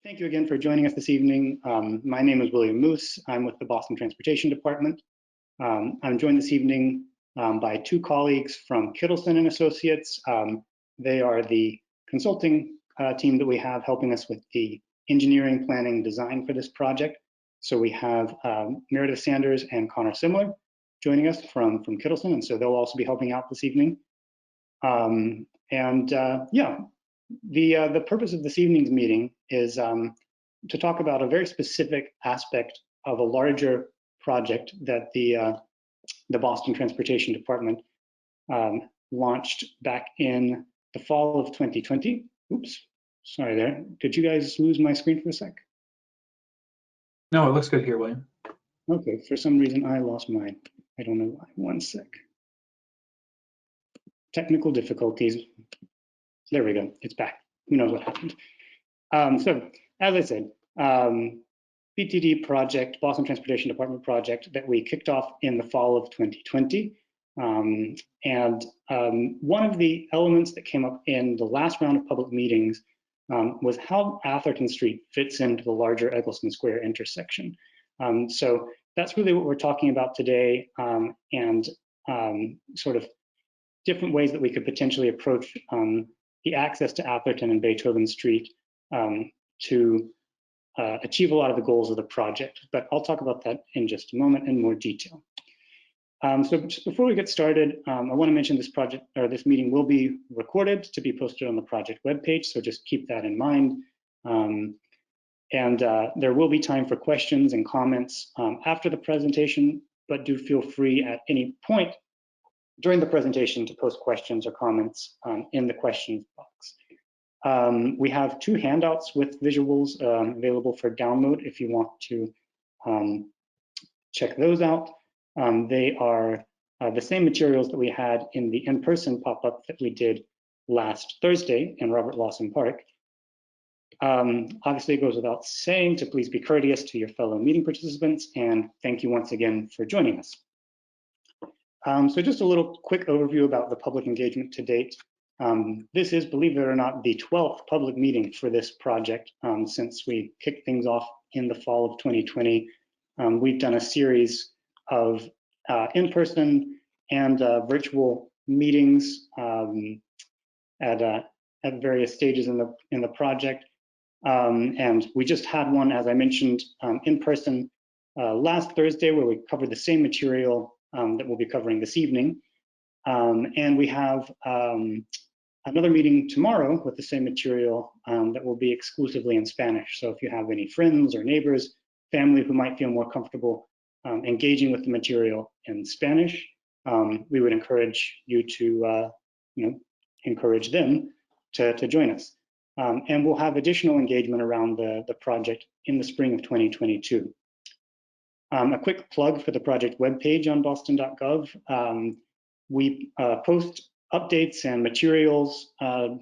Thank you again for joining us this evening. My name is William Moose. I'm with the Boston Transportation Department. I'm joined this evening by two colleagues from Kittelson & Associates. They are the consulting team that we have helping us with the engineering, planning, design for this project. So we have Meredith Sanders and Connor Simler joining us from Kittelson, and so they'll also be helping out this evening. The purpose of this evening's meeting is to talk about a very specific aspect of a larger project that the Boston Transportation Department launched back in the fall of 2020. Oops, sorry there. Did you guys lose my screen for a sec? No, it looks good here, William. Okay, for some reason I lost mine. I don't know why. One sec. Technical difficulties. There we go, it's back. Who knows what happened? So, as I said, BTD project, Boston Transportation Department project that we kicked off in the fall of 2020. One of the elements that came up in the last round of public meetings was how Atherton Street fits into the larger Egleston Square intersection. So that's really what we're talking about today, and sort of different ways that we could potentially approach the access to Atherton and Beethoven Street to achieve a lot of the goals of the project. But I'll talk about that in just a moment in more detail. So just before we get started, I want to mention this project, or this meeting, will be recorded to be posted on the project webpage, so just keep that in mind. There will be time for questions and comments after the presentation, but do feel free at any point during the presentation to post questions or comments in the questions box. We have two handouts with visuals available for download if you want to check those out. They are the same materials that we had in the in-person pop-up that we did last Thursday in Robert Lawson Park. Obviously, it goes without saying to please be courteous to your fellow meeting participants, and thank you once again for joining us. So just a little quick overview about the public engagement to date. This is, believe it or not, the 12th public meeting for this project since we kicked things off in the fall of 2020. We've done a series of in-person and virtual meetings at various stages in the project. And we just had one, as I mentioned, in person last Thursday, where we covered the same material that we'll be covering this evening. And we have another meeting tomorrow with the same material that will be exclusively in Spanish. So if you have any friends or neighbors, family who might feel more comfortable engaging with the material in Spanish, we would encourage you to encourage them to join us. And we'll have additional engagement around the project in the spring of 2022. A quick plug for the project webpage on boston.gov. We post updates and materials to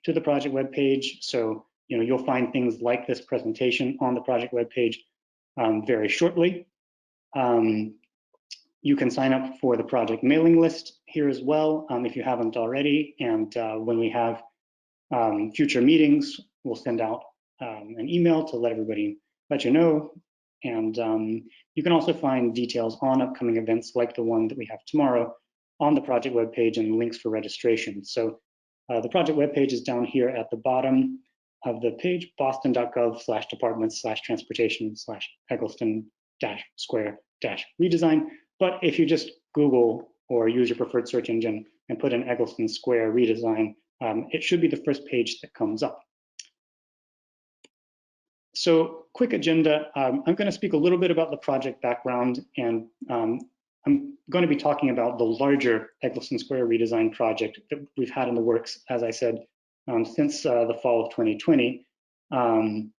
the project webpage. So you'll find things like this presentation on the project webpage very shortly. You can sign up for the project mailing list here as well if you haven't already. And when we have future meetings, we'll send out an email to let you know. And you can also find details on upcoming events like the one that we have tomorrow on the project webpage and links for registration. So the project webpage is down here at the bottom of the page, boston.gov/departments/transportation/Egleston-Square-redesign. But if you just Google or use your preferred search engine and put in Egleston Square redesign, it should be the first page that comes up. So quick agenda, I'm going to speak a little bit about the project background, and I'm going to be talking about the larger Egleston Square redesign project that we've had in the works, as I said, since the fall of 2020. I'll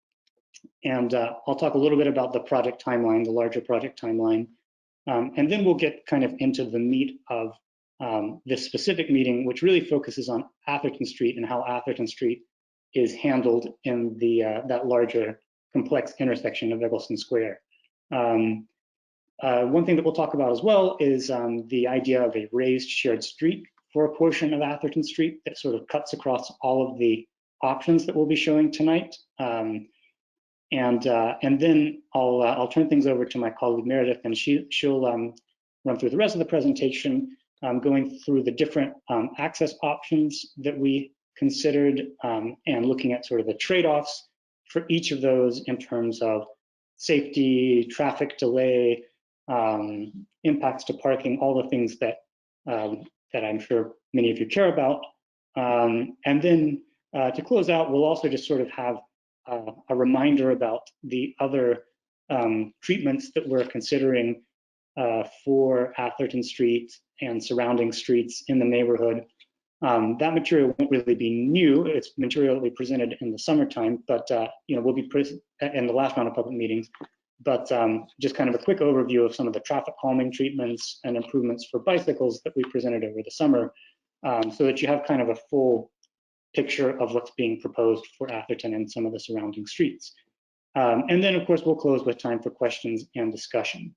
talk a little bit about the project timeline, the larger project timeline, and then we'll get kind of into the meat of this specific meeting, which really focuses on Atherton Street and how Atherton Street is handled in that larger complex intersection of Egleston Square. One thing that we'll talk about as well is the idea of a raised shared street for a portion of Atherton Street that sort of cuts across all of the options that we'll be showing tonight. And then I'll turn things over to my colleague Meredith, and she'll run through the rest of the presentation, going through the different access options that we considered, and looking at sort of the trade-offs for each of those in terms of safety, traffic delay, impacts to parking, all the things that that I'm sure many of you care about. And then to close out, we'll also just sort of have a reminder about the other treatments that we're considering for Atherton Street and surrounding streets in the neighborhood. That material won't really be new. It's material that we presented in the summertime, but we'll be in the last round of public meetings. But just kind of a quick overview of some of the traffic calming treatments and improvements for bicycles that we presented over the summer, so that you have kind of a full picture of what's being proposed for Atherton and some of the surrounding streets. And then, of course, we'll close with time for questions and discussion.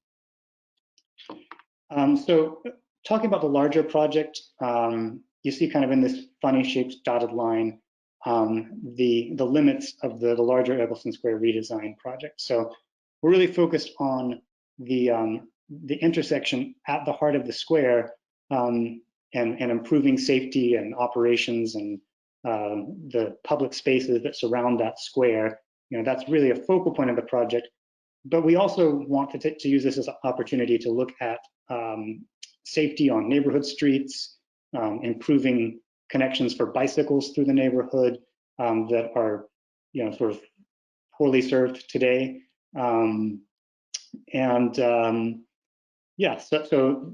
So talking about the larger project, you see kind of in this funny shaped dotted line, the limits of the larger Egleston Square redesign project. So we're really focused on the intersection at the heart of the square, and improving safety and operations and the public spaces that surround that square. That's really a focal point of the project. But we also want to use this as an opportunity to look at safety on neighborhood streets, improving connections for bicycles through the neighborhood that are, sort of poorly served today. Yeah, so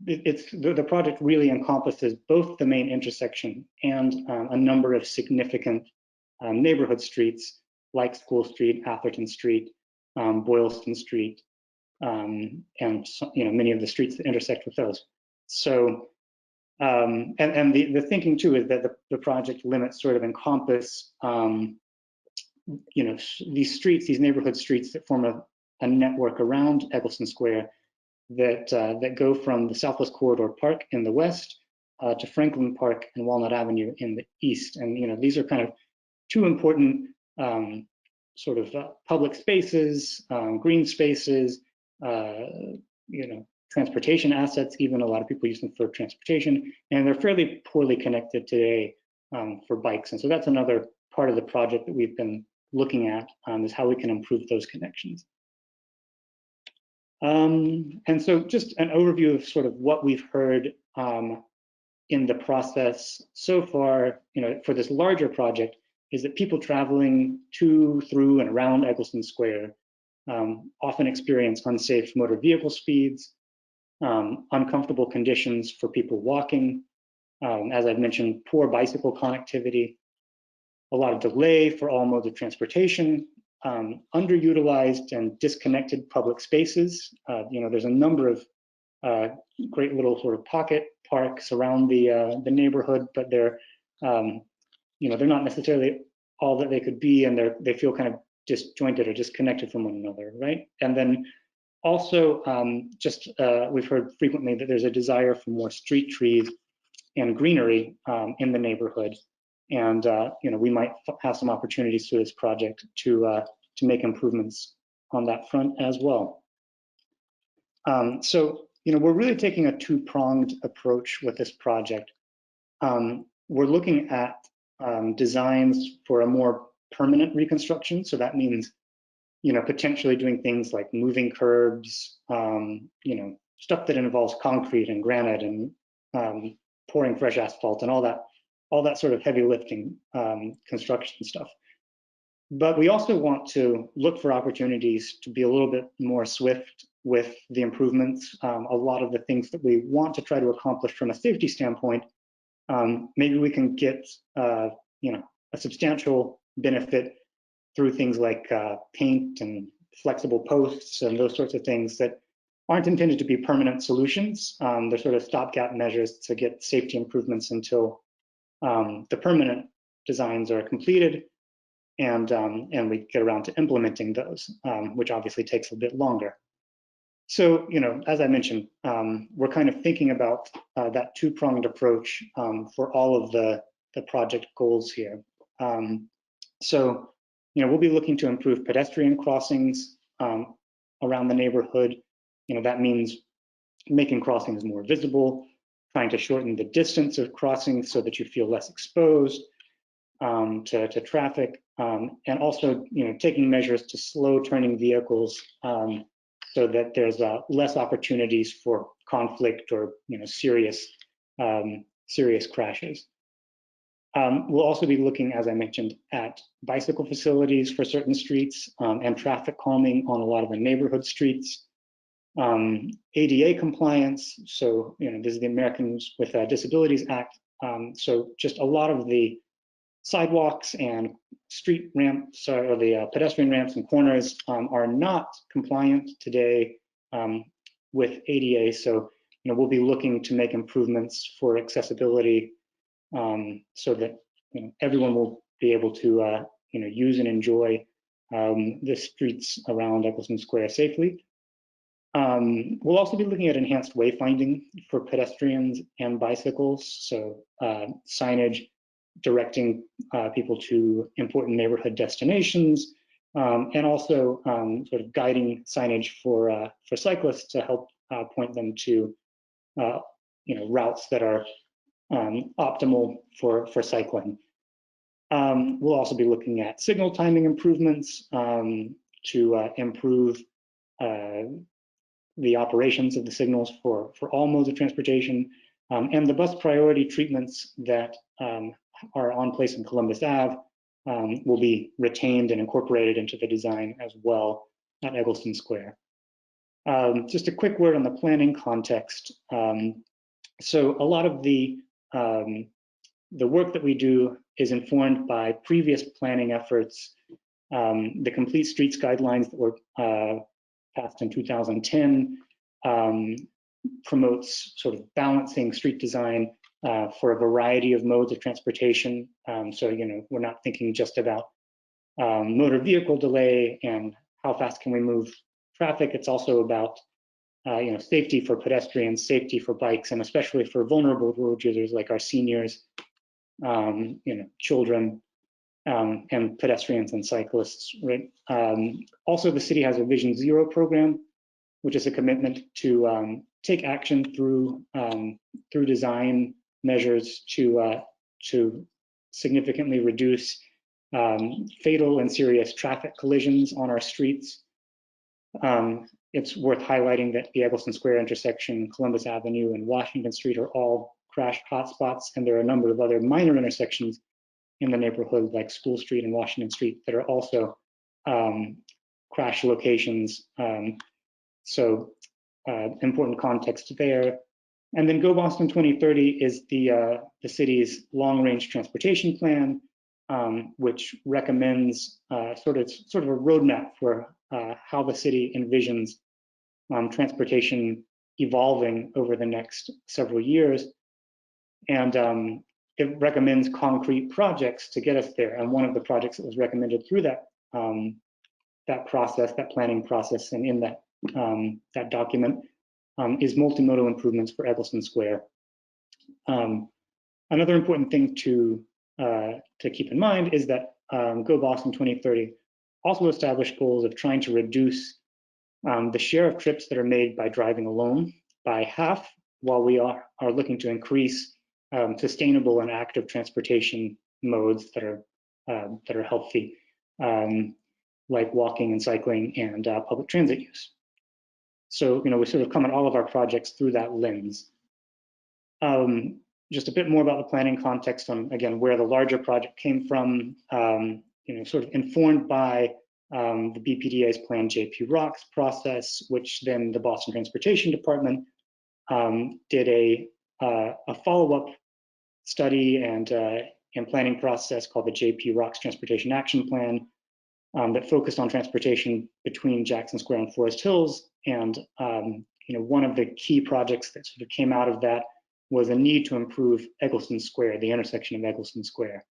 the project really encompasses both the main intersection and a number of significant neighborhood streets like School Street, Atherton Street, Boylston Street, and many of the streets that intersect with those. So, and the thinking too is that the project limits sort of encompass, these streets, these neighborhood streets that form a network around Egleston Square that go from the Southwest Corridor Park in the west to Franklin Park and Walnut Avenue in the east. And these are kind of two important sort of public spaces, green spaces, transportation assets. Even a lot of people use them for transportation, and they're fairly poorly connected today for bikes. And so that's another part of the project that we've been looking at, is how we can improve those connections. And so just an overview of sort of what we've heard in the process so far, for this larger project, is that people traveling to, through, and around Egleston Square often experience unsafe motor vehicle speeds, uncomfortable conditions for people walking, as I've mentioned, poor bicycle connectivity, a lot of delay for all modes of transportation, underutilized and disconnected public spaces. There's a number of great little sort of pocket parks around the neighborhood, but they're not necessarily all that they could be, and they feel kind of disjointed or disconnected from one another, right? And then also, we've heard frequently that there's a desire for more street trees and greenery in the neighborhood. And we might have some opportunities through this project to make improvements on that front as well. So we're really taking a two-pronged approach with this project. We're looking at designs for a more permanent reconstruction. So that means potentially doing things like moving curbs, stuff that involves concrete and granite and pouring fresh asphalt and all that sort of heavy lifting construction stuff. But we also want to look for opportunities to be a little bit more swift with the improvements. A lot of the things that we want to try to accomplish from a safety standpoint, maybe we can get a substantial benefit through things like paint and flexible posts and those sorts of things that aren't intended to be permanent solutions. They're sort of stopgap measures to get safety improvements until the permanent designs are completed and we get around to implementing those, which obviously takes a bit longer. So, as I mentioned, we're kind of thinking about that two-pronged approach for all of the project goals here. So, we'll be looking to improve pedestrian crossings around the neighborhood. That means making crossings more visible, trying to shorten the distance of crossings so that you feel less exposed to traffic, and also taking measures to slow turning vehicles so that there's less opportunities for conflict or serious crashes. We'll also be looking, as I mentioned, at bicycle facilities for certain streets and traffic calming on a lot of the neighborhood streets. ADA compliance, so this is the Americans with Disabilities Act, so just a lot of the sidewalks and street ramps, or the pedestrian ramps and corners are not compliant today with ADA, so we'll be looking to make improvements for accessibility so that everyone will be able to use and enjoy the streets around Egleston Square safely. We'll also be looking at enhanced wayfinding for pedestrians and bicycles, so signage directing people to important neighborhood destinations, and also sort of guiding signage for cyclists to help point them to routes that are optimal for cycling. We'll also be looking at signal timing improvements to improve the operations of the signals for all modes of transportation, and the bus priority treatments that are on place in Columbus Ave will be retained and incorporated into the design as well at Egleston Square. Just a quick word on the planning context. So a lot of the work that we do is informed by previous planning efforts. The Complete Streets Guidelines that were passed in 2010 promotes sort of balancing street design for a variety of modes of transportation. So, we're not thinking just about motor vehicle delay and how fast can we move traffic. It's also about safety for pedestrians, safety for bikes, and especially for vulnerable road users like our seniors, children, and pedestrians and cyclists, right? Also, the city has a Vision Zero program, which is a commitment to take action through design measures to significantly reduce fatal and serious traffic collisions on our streets. It's worth highlighting that the Egleston Square intersection, Columbus Avenue, and Washington Street are all crash hotspots, and there are a number of other minor intersections in the neighborhood like School Street and Washington Street that are also crash locations. So important context there. And then Go Boston 2030 is the city's long-range transportation plan, which recommends sort of a roadmap for how the city envisions transportation evolving over the next several years. And it recommends concrete projects to get us there. And one of the projects that was recommended through that process, that planning process, and in that document is multimodal improvements for Egleston Square. Another important thing to keep in mind is that Go Boston 2030 also established goals of trying to reduce the share of trips that are made by driving alone by half, while we are looking to increase sustainable and active transportation modes that are healthy, like walking and cycling and public transit use. So, we sort of come at all of our projects through that lens. Just a bit more about the planning context on, again, where the larger project came from, sort of informed by the BPDA's Plan JP Rocks process, which then the Boston Transportation Department did a follow-up study and planning process called the JP Rocks Transportation Action Plan that focused on transportation between Jackson Square and Forest Hills. And one of the key projects that sort of came out of that was a need to improve Egleston Square, the intersection of Egleston Square.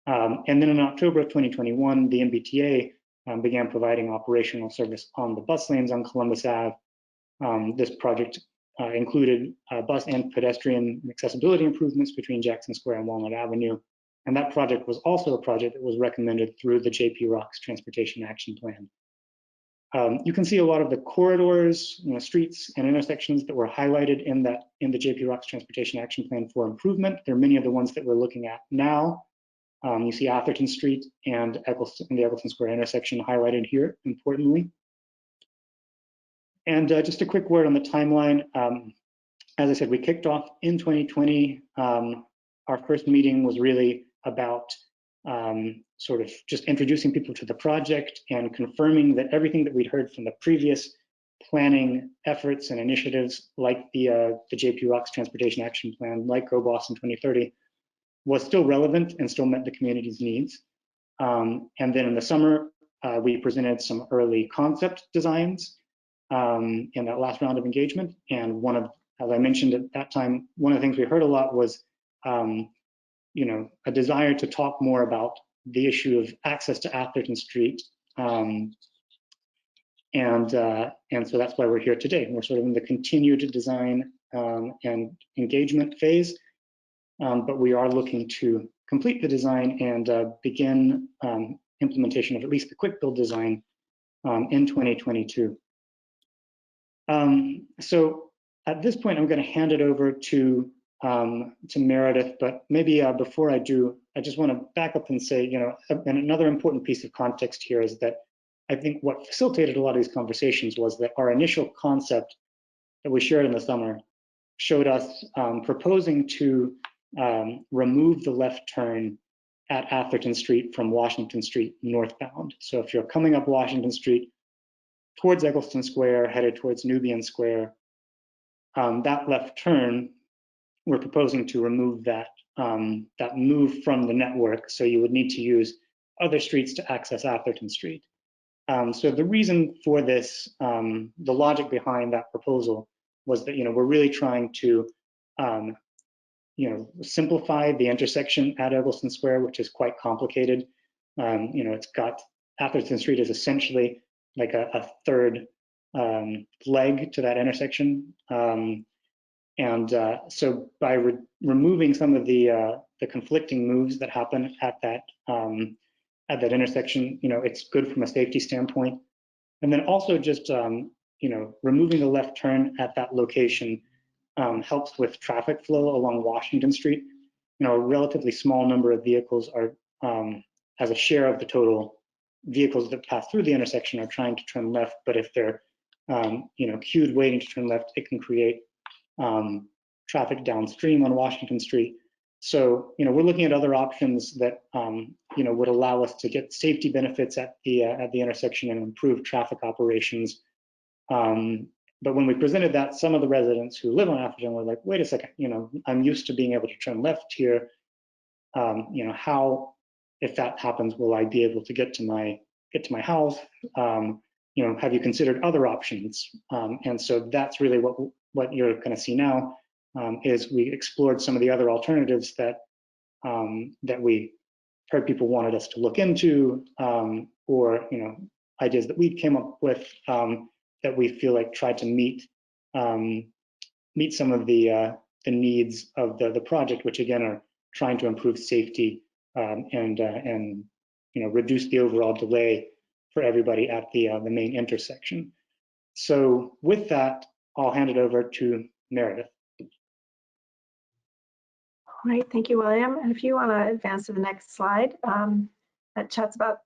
And then in October of 2021, the MBTA began providing operational service on the bus lanes on Columbus Ave. This project included bus and pedestrian accessibility improvements between Jackson Square and Walnut Avenue, And that project was also a project that was recommended through the JP Rocks Transportation Action Plan. You can see a lot of the corridors, streets and intersections that were highlighted in the JP Rocks Transportation Action Plan for improvement. There are many of the ones that we're looking at now. You see Atherton Street and the Egleston Square intersection highlighted here, importantly. And just a quick word on the timeline. As I said, we kicked off in 2020. Our first meeting was really about sort of just introducing people to the project and confirming that everything that we'd heard from the previous planning efforts and initiatives, like the JP Rocks Transportation Action Plan, like Go Boston 2030, was still relevant and still met the community's needs. And then in the summer, we presented some early concept designs in that last round of engagement. And as I mentioned at that time, one of the things we heard a lot was a desire to talk more about the issue of access to Atherton Street. And so that's why we're here today. We're sort of in the continued design and engagement phase, but we are looking to complete the design and begin implementation of at least the quick build design in 2022. So at this point, I'm going to hand it over to Meredith, but maybe before I do, I just want to back up and say, and another important piece of context here is that I think what facilitated a lot of these conversations was that our initial concept that we shared in the summer showed us proposing to remove the left turn at Atherton Street from Washington Street northbound. So if you're coming up Washington Street towards Egleston Square, headed towards Nubian Square, that left turn, we're proposing to remove that move from the network. So you would need to use other streets to access Atherton Street. So the reason for this, the logic behind that proposal was that, we're really trying to, simplify the intersection at Egleston Square, which is quite complicated. It's got, Atherton Street is essentially like a third leg to that intersection. So by removing some of the conflicting moves that happen at that intersection, it's good from a safety standpoint. And then also just removing the left turn at that location helps with traffic flow along Washington Street. A relatively small number of vehicles are, as a share of the total vehicles that pass through the intersection, are trying to turn left. But if they're queued waiting to turn left, it can create traffic downstream on Washington Street. So, we're looking at other options that, would allow us to get safety benefits at the intersection and improve traffic operations. But when we presented that, some of the residents who live on Atherton were like, wait a second, I'm used to being able to turn left here. How, if that happens, will I be able to get to my house? Have you considered other options? And so that's really what you're going to see now, is we explored some of the other alternatives that we heard people wanted us to look into, or ideas that we came up with that we feel like tried to meet some of the needs of the project, which again are trying to improve safety and reduce the overall delay for everybody at the main intersection. So with that, I'll hand it over to Meredith. All right, thank you, William. And if you want to advance to the next slide, that chats about,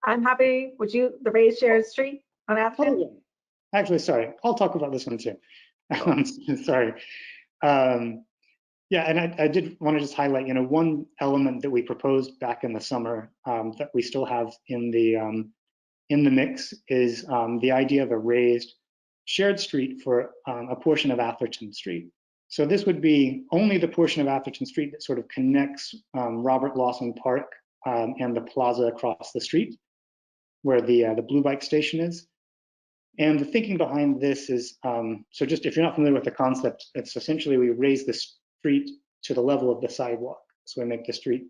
I'm happy, the raised shared street on Atherton? Oh, actually, sorry, I'll talk about this one too. Sorry. Yeah, and I did want to just highlight, one element that we proposed back in the summer that we still have in the mix is the idea of a raised shared street for a portion of Atherton Street. So this would be only the portion of Atherton Street that sort of connects Robert Lawson Park and the plaza across the street, where the Blue Bike station is. And the thinking behind this is, so just if you're not familiar with the concept, it's essentially we raise the street to the level of the sidewalk. So we make the street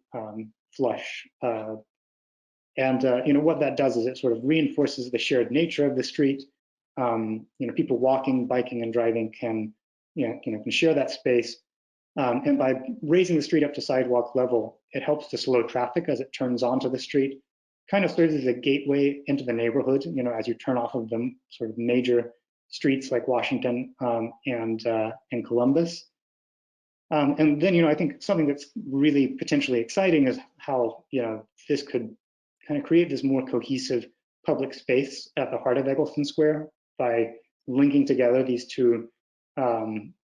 flush. And what that does is it sort of reinforces the shared nature of the street. People walking, biking, and driving can share that space. And by raising the street up to sidewalk level, it helps to slow traffic as it turns onto the street. Kind of serves as a gateway into the neighborhood, as you turn off of the sort of major streets like Washington and Columbus. And then, I think something that's really potentially exciting is how, this could kind of create this more cohesive public space at the heart of Egleston Square by linking together these two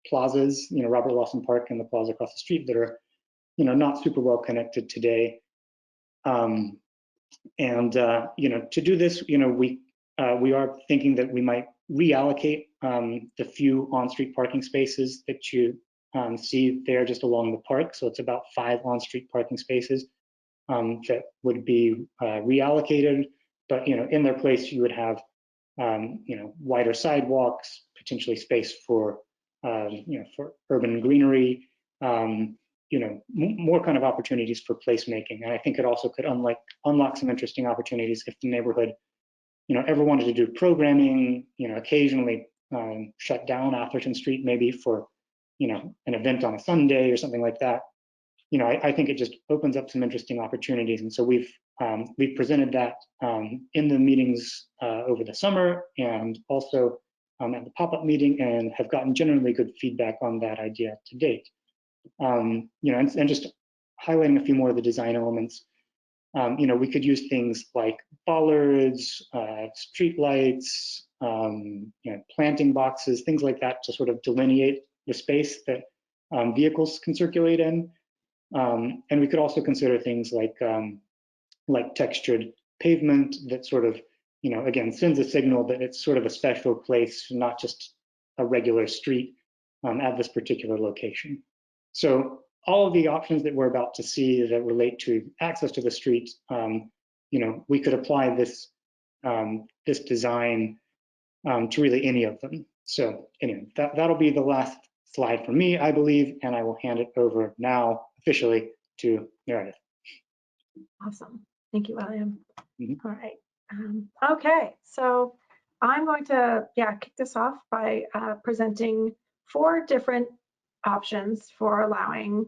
plazas, Robert Lawson Park and the plaza across the street that are, not super well connected today. To do this, we are thinking that we might reallocate the few on-street parking spaces that you see there just along the park. So it's about 5 on-street parking spaces that would be reallocated, but in their place you would have wider sidewalks, potentially space for for urban greenery, more kind of opportunities for placemaking. And I think it also could unlock some interesting opportunities if the neighborhood ever wanted to do programming, occasionally shut down Atherton Street maybe for an event on a Sunday or something like that. I think it just opens up some interesting opportunities. And so we've presented that in the meetings over the summer and also at the pop-up meeting, and have gotten generally good feedback on that idea to date. And just highlighting a few more of the design elements, we could use things like bollards, street lights, planting boxes, things like that to sort of delineate the space that vehicles can circulate in. And we could also consider things like textured pavement that sort of, again, sends a signal that it's sort of a special place, not just a regular street at this particular location. So all of the options that we're about to see that relate to access to the street, we could apply this this design to really any of them. So anyway, that'll be the last slide for me, I believe, and I will hand it over now officially to Meredith. Awesome. Thank you, William. Mm-hmm. All right. Okay, so I'm going to kick this off by presenting 4 different options for allowing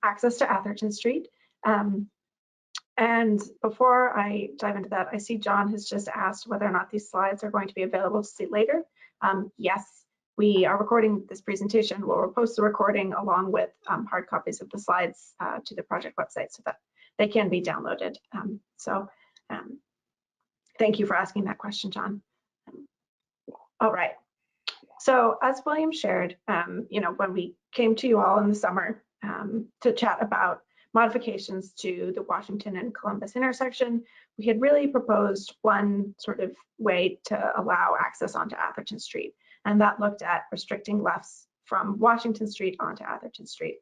access to Atherton Street. And before I dive into that, I see John has just asked whether or not these slides are going to be available to see later. Yes, we are recording this presentation. We'll post the recording along with hard copies of the slides to the project website so that they can be downloaded. Thank you for asking that question, John. All right. So as William shared, when we came to you all in the summer to chat about modifications to the Washington and Columbus intersection, we had really proposed one sort of way to allow access onto Atherton Street, and that looked at restricting lefts from Washington Street onto Atherton Street.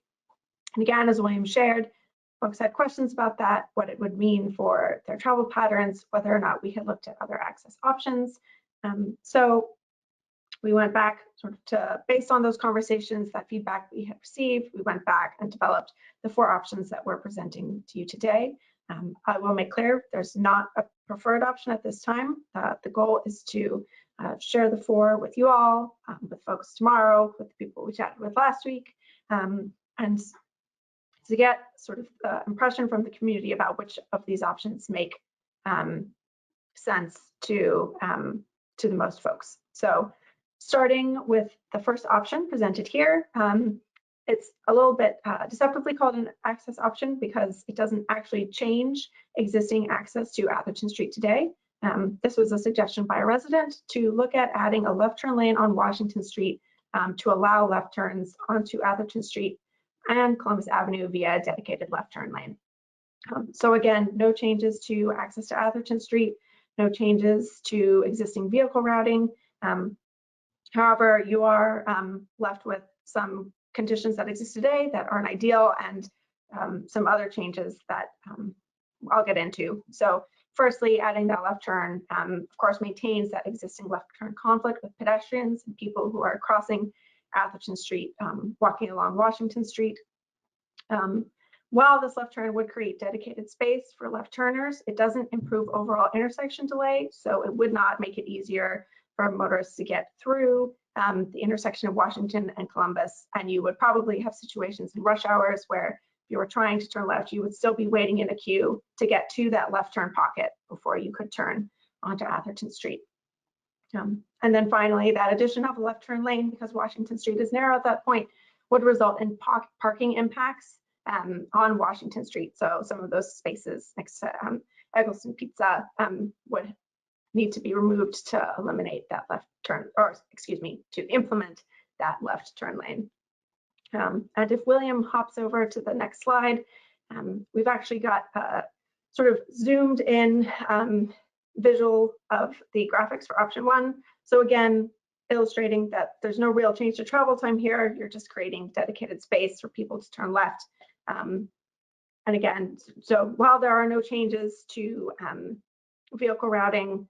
And again, as William shared, folks had questions about that, what it would mean for their travel patterns, whether or not we had looked at other access options. So we went back sort of to, based on those conversations, that feedback we had received, we went back and developed the 4 options that we're presenting to you today. I will make clear there's not a preferred option at this time. The goal is to share the 4 with you all, with folks tomorrow, with the people we chatted with last week, and to get sort of the impression from the community about which of these options make sense to the most folks. So starting with the first option presented here, it's a little bit deceptively called an access option because it doesn't actually change existing access to Atherton Street today. This was a suggestion by a resident to look at adding a left turn lane on Washington Street to allow left turns onto Atherton Street and Columbus Avenue via a dedicated left turn lane. So again, no changes to access to Atherton Street, no changes to existing vehicle routing. However, you are left with some conditions that exist today that aren't ideal, and some other changes that I'll get into. So firstly, adding that left turn, of course, maintains that existing left turn conflict with pedestrians and people who are crossing Atherton Street, walking along Washington Street. While this left turn would create dedicated space for left turners, it doesn't improve overall intersection delay, so it would not make it easier for motorists to get through the intersection of Washington and Columbus. And you would probably have situations in rush hours where if you were trying to turn left, you would still be waiting in a queue to get to that left turn pocket before you could turn onto Atherton Street. And then finally, that addition of a left turn lane, because Washington Street is narrow at that point, would result in parking impacts on Washington Street. So some of those spaces next to Egleston Pizza would need to be removed to eliminate that left turn, or excuse me, to implement that left turn lane. And if William hops over to the next slide, we've actually got a sort of zoomed in visual of the graphics for option 1. So again, illustrating that there's no real change to travel time here. You're just creating dedicated space for people to turn left. And again, so while there are no changes to vehicle routing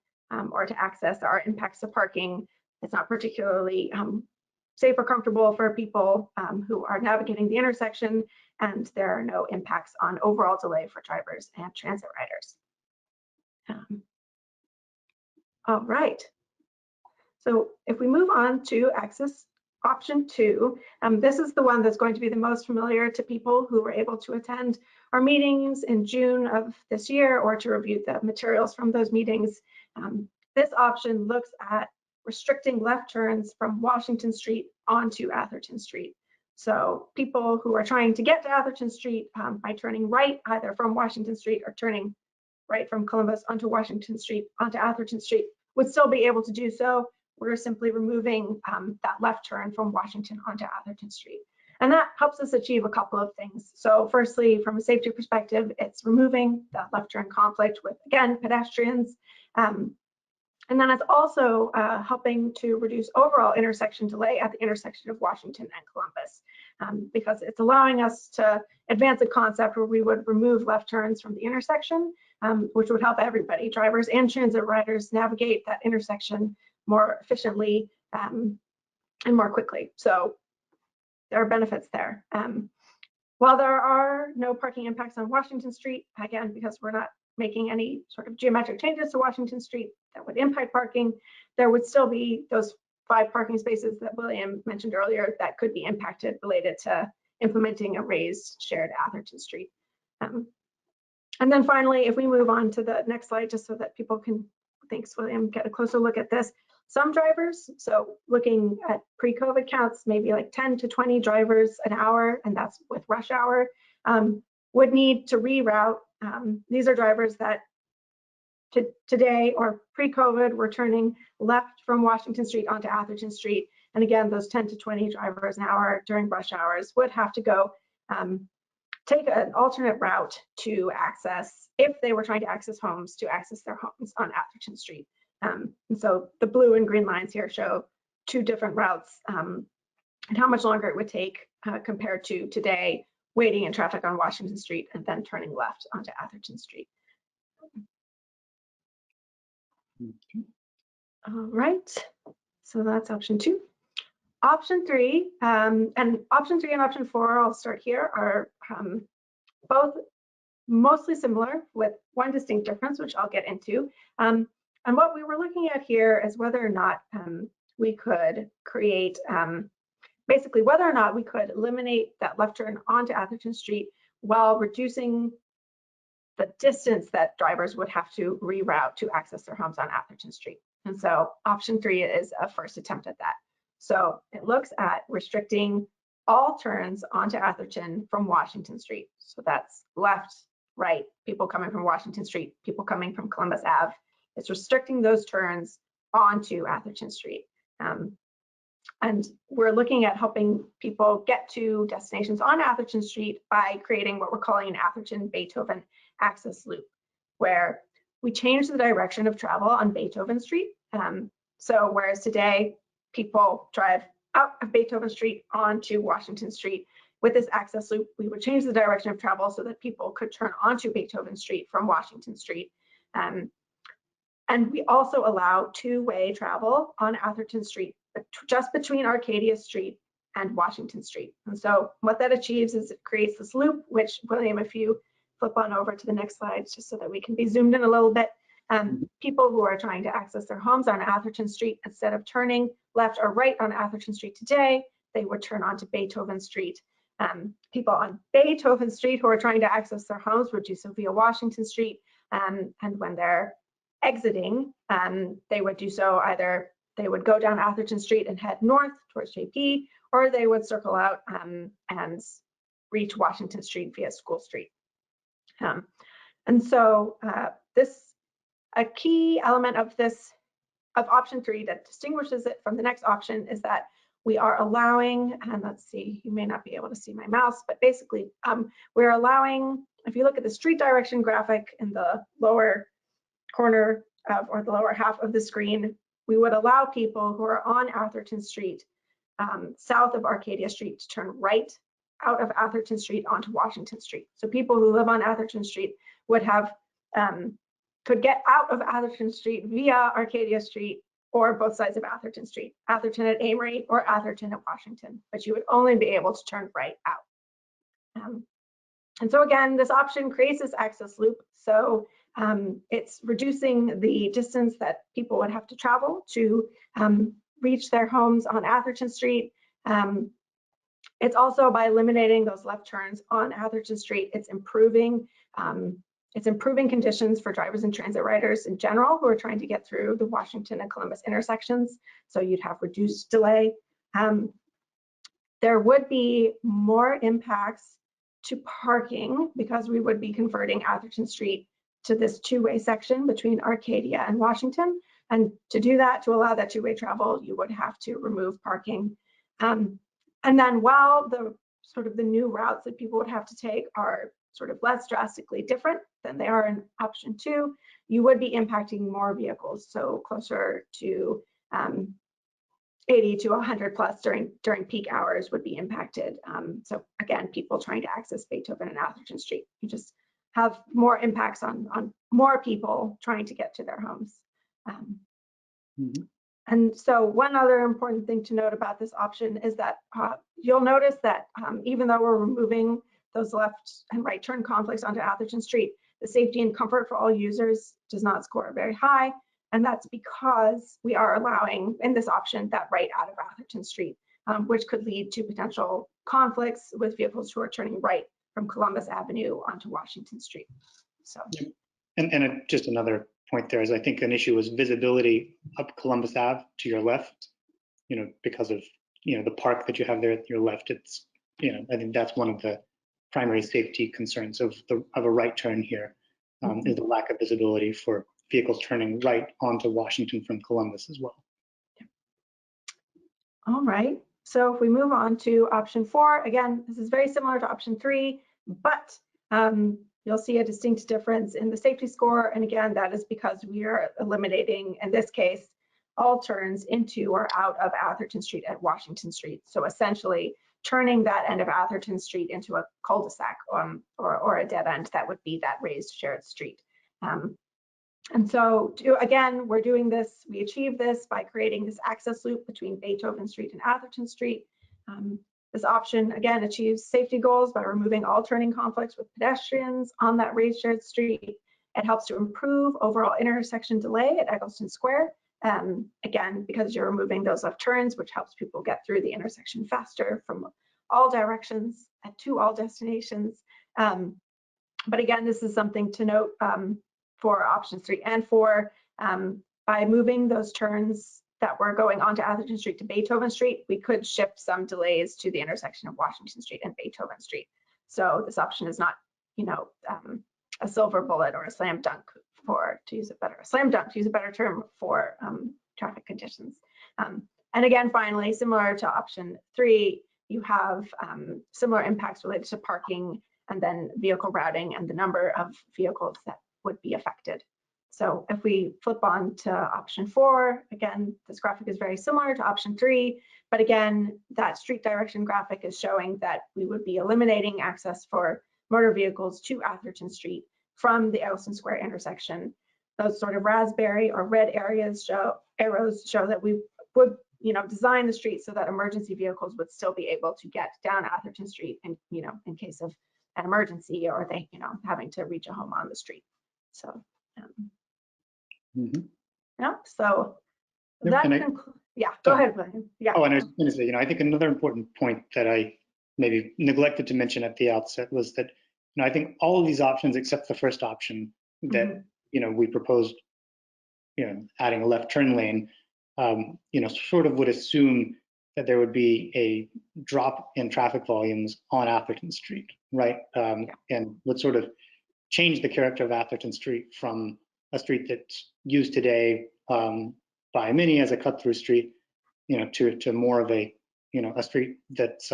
or to access, there are impacts to parking. It's not particularly safe or comfortable for people who are navigating the intersection, and there are no impacts on overall delay for drivers and transit riders. All right. So if we move on to access option 2, this is the one that's going to be the most familiar to people who were able to attend our meetings in June of this year or to review the materials from those meetings. This option looks at restricting left turns from Washington Street onto Atherton Street. So people who are trying to get to Atherton Street by turning right, either from Washington Street or turning right from Columbus onto Washington Street onto Atherton Street, would still be able to do so. We're simply removing that left turn from Washington onto Atherton Street. And that helps us achieve a couple of things. So firstly, from a safety perspective, it's removing that left turn conflict with, again, pedestrians. And then it's also helping to reduce overall intersection delay at the intersection of Washington and Columbus, because it's allowing us to advance a concept where we would remove left turns from the intersection, which would help everybody, drivers and transit riders, navigate that intersection more efficiently and more quickly. So there are benefits there. While there are no parking impacts on Washington Street, again, because we're not making any sort of geometric changes to Washington Street that would impact parking, there would still be those 5 parking spaces that William mentioned earlier that could be impacted related to implementing a raised shared Atherton Street. And then finally, if we move on to the next slide, just so that people can, thanks William, get a closer look at this. Some drivers, so looking at pre-COVID counts, maybe like 10 to 20 drivers an hour, and that's with rush hour, would need to reroute. These are drivers that today or pre-COVID were turning left from Washington Street onto Atherton Street. And again, those 10 to 20 drivers an hour during rush hours would have to go take an alternate route to access, if they were trying to access homes, to access their homes on Atherton Street. And so the blue and green lines here show 2 different routes and how much longer it would take compared to today, waiting in traffic on Washington Street and then turning left onto Atherton Street. All right, so that's option 2. Option 3, and option 3 and option 4, I'll start here, are both mostly similar with one distinct difference, which I'll get into. And what we were looking at here is whether or not we could create, basically whether or not we could eliminate that left turn onto Atherton Street while reducing the distance that drivers would have to reroute to access their homes on Atherton Street. And so option 3 is a first attempt at that. So it looks at restricting all turns onto Atherton from Washington Street. So that's left, right, people coming from Washington Street, people coming from Columbus Ave. It's restricting those turns onto Atherton Street. And we're looking at helping people get to destinations on Atherton Street by creating what we're calling an Atherton Beethoven access loop, where we change the direction of travel on Beethoven Street. So whereas today people drive out of Beethoven Street onto Washington Street, with this access loop, we would change the direction of travel so that people could turn onto Beethoven Street from Washington Street. And we also allow 2-way travel on Atherton Street, just between Arcadia Street and Washington Street. And so what that achieves is it creates this loop, which, William, if you flip on over to the next slide, just so that we can be zoomed in a little bit, People who are trying to access their homes on Atherton Street, instead of turning left or right on Atherton Street today, they would turn onto Beethoven Street. People on Beethoven Street who are trying to access their homes would do so via Washington Street. And when they're exiting, they would do so either they would go down Atherton Street and head north towards JP, or they would circle out and reach Washington Street via School Street. And so a key element of option 3 that distinguishes it from the next option is that we are allowing, and let's see, you may not be able to see my mouse, but basically we're allowing, if you look at the street direction graphic in the lower corner or the lower half of the screen, we would allow people who are on Atherton Street south of Arcadia Street to turn right out of Atherton Street onto Washington Street. So people who live on Atherton Street would have could get out of Atherton Street via Arcadia Street or both sides of Atherton Street, Atherton at Amory or Atherton at Washington, but you would only be able to turn right out. And so again, this option creates this access loop. So it's reducing the distance that people would have to travel to reach their homes on Atherton Street. It's also by eliminating those left turns on Atherton Street, it's improving conditions for drivers and transit riders in general who are trying to get through the Washington and Columbus intersections. So you'd have reduced delay. There would be more impacts to parking because we would be converting Atherton Street to this two-way section between Arcadia and Washington. And to do that, to allow that two-way travel, you would have to remove parking. And then while the new routes that people would have to take are sort of less drastically different than they are in option 2, you would be impacting more vehicles, so closer to 80 to 100 plus during peak hours would be impacted. So again, people trying to access Beethoven and Atherton Street, you just have more impacts on more people trying to get to their homes. And so one other important thing to note about this option is that you'll notice that even though we're removing those left and right turn conflicts onto Atherton Street, the safety and comfort for all users does not score very high. And that's because we are allowing in this option that right out of Atherton Street, which could lead to potential conflicts with vehicles who are turning right from Columbus Avenue onto Washington Street. So, and just another point there is I think an issue is visibility up Columbus Ave to your left, because of, the park that you have there at your left. It's, I think that's one of the primary safety concerns of a right turn here, is the lack of visibility for vehicles turning right onto Washington from Columbus as well. All right, so if we move on to option 4, again, this is very similar to option 3, but you'll see a distinct difference in the safety score. And again, that is because we are eliminating, in this case, all turns into or out of Atherton Street at Washington Street. So essentially turning that end of Atherton Street into a cul-de-sac or a dead end that would be that raised shared street. And so again, we're doing this, we achieve this by creating this access loop between Beethoven Street and Atherton Street. This option, again, achieves safety goals by removing all turning conflicts with pedestrians on that raised shared street. It helps to improve overall intersection delay at Egleston Square. Again, because you're removing those left turns, which helps people get through the intersection faster from all directions and to all destinations. But again, this is something to note for option 3 and 4. By moving those turns that were going onto Atherton Street to Beethoven Street, we could shift some delays to the intersection of Washington Street and Beethoven Street. So this option is not, a silver bullet or a slam dunk to use a better term for traffic conditions. And again, finally, similar to option 3, you have similar impacts related to parking and then vehicle routing and the number of vehicles that would be affected. So if we flip on to option 4, again, this graphic is very similar to option 3, but again, that street direction graphic is showing that we would be eliminating access for motor vehicles to Atherton Street from the Egleston Square intersection. Those sort of raspberry or red arrows show that we would, design the street so that emergency vehicles would still be able to get down Atherton Street and, in case of an emergency or they, having to reach a home on the street. So Mhm. Yeah, so Yep, that and yeah, go ahead, William. Yeah. Oh, and I was going to say, I think another important point that I maybe neglected to mention at the outset was that, I think all of these options except the first option that, we proposed, adding a left turn lane, sort of would assume that there would be a drop in traffic volumes on Atherton Street, right? And would sort of change the character of Atherton Street from a street that's used today by many as a cut-through street, to more of a, a street that's,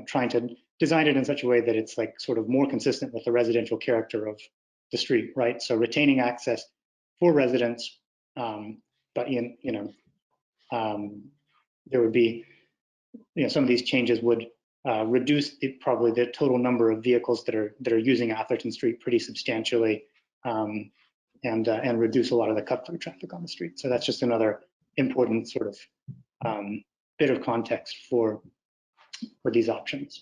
trying to design it in such a way that it's like sort of more consistent with the residential character of the street, right? So retaining access for residents, but there would be, some of these changes would reduce probably the total number of vehicles that are using Atherton Street pretty substantially, and reduce a lot of the cut-through traffic on the street. So that's just another important sort of bit of context for these options.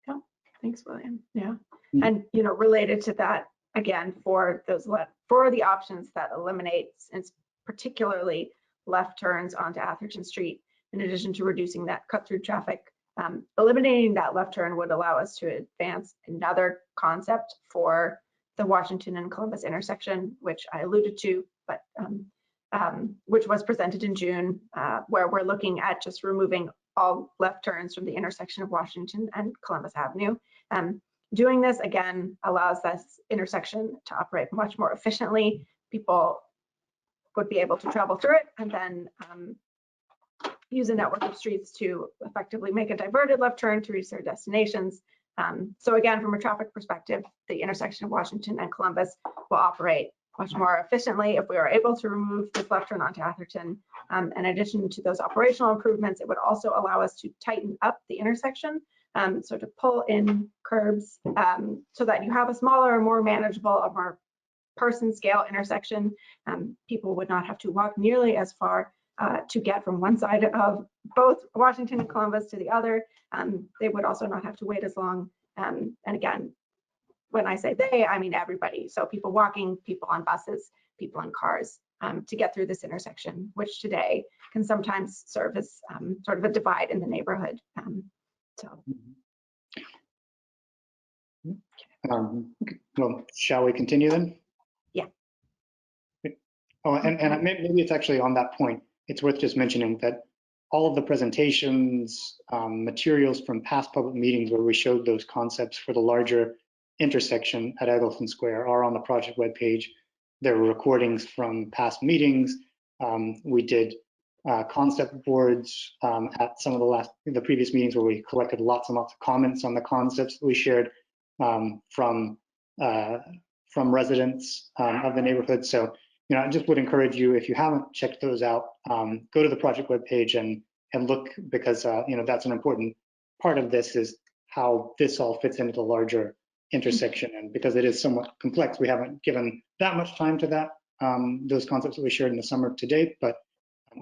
Yeah, thanks, William. Yeah, and related to that, again, for the options that eliminates, and particularly left turns onto Atherton Street, in addition to reducing that cut-through traffic, eliminating that left turn would allow us to advance another concept for the Washington and Columbus intersection, which I alluded to, but which was presented in June, where we're looking at just removing all left turns from the intersection of Washington and Columbus Avenue. Doing this, again, allows this intersection to operate much more efficiently. People would be able to travel through it and then use a network of streets to effectively make a diverted left turn to reach their destinations. So again, from a traffic perspective, the intersection of Washington and Columbus will operate much more efficiently if we are able to remove this left turn onto Atherton. In addition to those operational improvements, it would also allow us to tighten up the intersection, so to pull in curbs so that you have a smaller, more manageable, a more person scale intersection. People would not have to walk nearly as far to get from one side of both Washington and Columbus to the other. They would also not have to wait as long. And again, when I say they, I mean everybody. So people walking, people on buses, people in cars to get through this intersection, which today can sometimes serve as sort of a divide in the neighborhood. Well, shall we continue then? Yeah. Oh, and maybe it's actually on that point, it's worth just mentioning that all of the presentations, materials from past public meetings where we showed those concepts for the larger intersection at Egleston Square are on the project webpage. There were recordings from past meetings. We did concept boards at some of the previous meetings where we collected lots and lots of comments on the concepts that we shared from residents of the neighborhood. So, I just would encourage you, if you haven't checked those out, go to the project webpage and look, because that's an important part of this, is how this all fits into the larger intersection. And because it is somewhat complex, we haven't given that much time to that, those concepts that we shared in the summer to date. But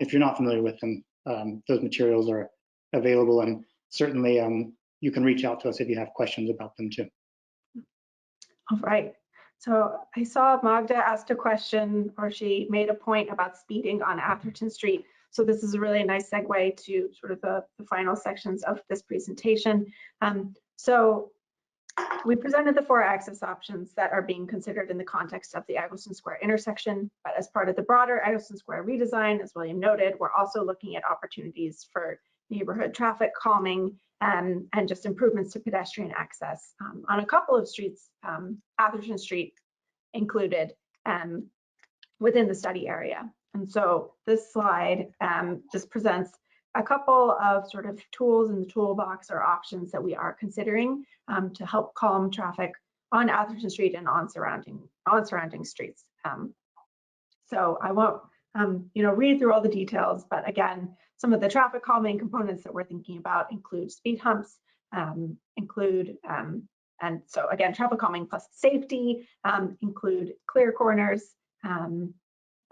if you're not familiar with them, those materials are available, and certainly you can reach out to us if you have questions about them too. All right. So I saw Magda asked a question, or she made a point about speeding on Atherton Street. So this is a really nice segue to sort of the final sections of this presentation. So we presented the 4 access options that are being considered in the context of the Egleston Square intersection, but as part of the broader Egleston Square redesign, as William noted, we're also looking at opportunities for neighborhood traffic calming and just improvements to pedestrian access on a couple of streets, Atherton Street included, within the study area. And so this slide just presents a couple of sort of tools in the toolbox or options that we are considering to help calm traffic on Atherton Street and on surrounding streets. So I won't read through all the details, but again, some of the traffic calming components that we're thinking about include speed humps, and so again, traffic calming plus safety, include clear corners.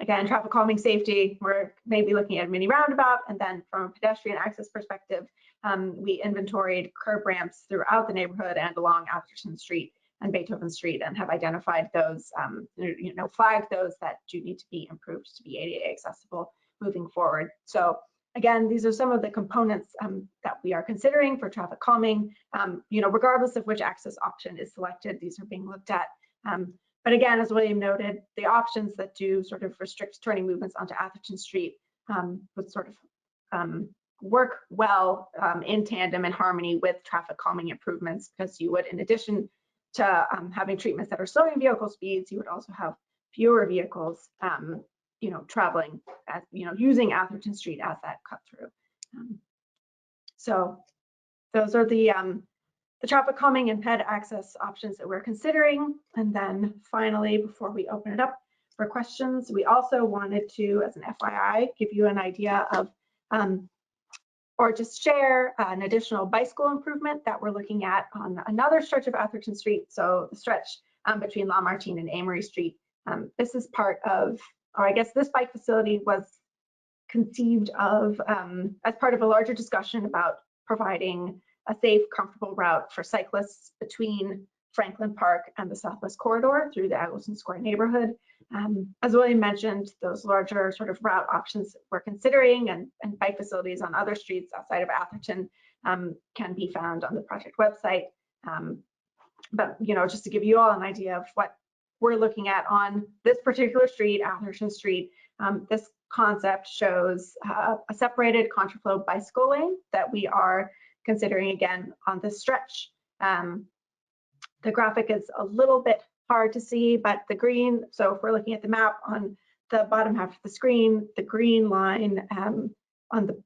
Again, traffic calming safety, we're maybe looking at a mini roundabout, and then from a pedestrian access perspective, we inventoried curb ramps throughout the neighborhood and along Atherton Street and Beethoven Street and have identified those, flagged those that do need to be improved to be ADA accessible moving forward. So again, these are some of the components that we are considering for traffic calming. Regardless of which access option is selected, these are being looked at. But again, as William noted, the options that do sort of restrict turning movements onto Atherton Street would sort of work well in tandem and harmony with traffic calming improvements, because you would, in addition to having treatments that are slowing vehicle speeds, you would also have fewer vehicles traveling as, using Atherton Street as that cut through. So those are the traffic calming and ped access options that we're considering. And then finally, before we open it up for questions, we also wanted to, as an FYI, give you an idea of, or just share an additional bicycle improvement that we're looking at on another stretch of Atherton Street. So the stretch between Lamartine and Amory Street. This is part of, or I guess this bike facility was conceived of as part of a larger discussion about providing a safe, comfortable route for cyclists between Franklin Park and the Southwest Corridor through the Egleston Square neighborhood. As William mentioned, those larger sort of route options we're considering and bike facilities on other streets outside of Atherton can be found on the project website. But just to give you all an idea of what we're looking at on this particular street, Atherton Street, this concept shows a separated contraflow bicycle lane that we are considering again on this stretch. The graphic is a little bit hard to see, but the green, so if we're looking at the map on the bottom half of the screen, the green line on the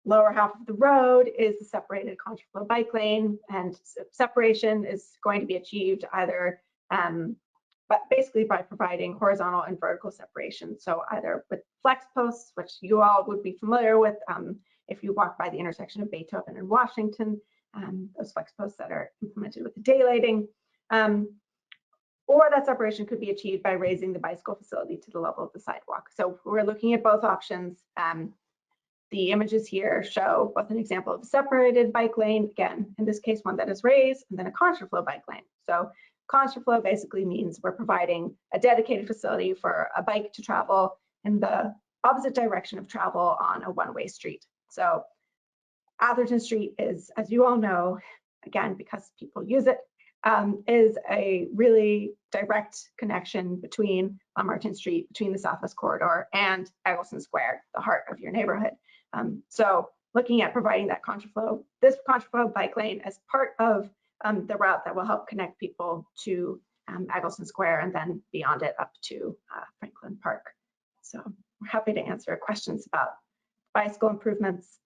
lower half of the road is the separated contraflow bike lane, and separation is going to be achieved either but basically by providing horizontal and vertical separation. So either with flex posts, which you all would be familiar with if you walk by the intersection of Beethoven and Washington, those flex posts that are implemented with the daylighting, or that separation could be achieved by raising the bicycle facility to the level of the sidewalk. So we're looking at both options. The images here show both an example of a separated bike lane, again, in this case, one that is raised, and then a contraflow bike lane. So contraflow basically means we're providing a dedicated facility for a bike to travel in the opposite direction of travel on a one-way street. So Atherton Street is, as you all know, again, because people use it, is a really direct connection between Lamartine Street, between the Southwest Corridor and Egleston Square, the heart of your neighborhood. So looking at providing that contraflow, this contraflow bike lane as part of the route that will help connect people to Egleston Square and then beyond it up to Franklin Park. So we're happy to answer questions about bicycle improvements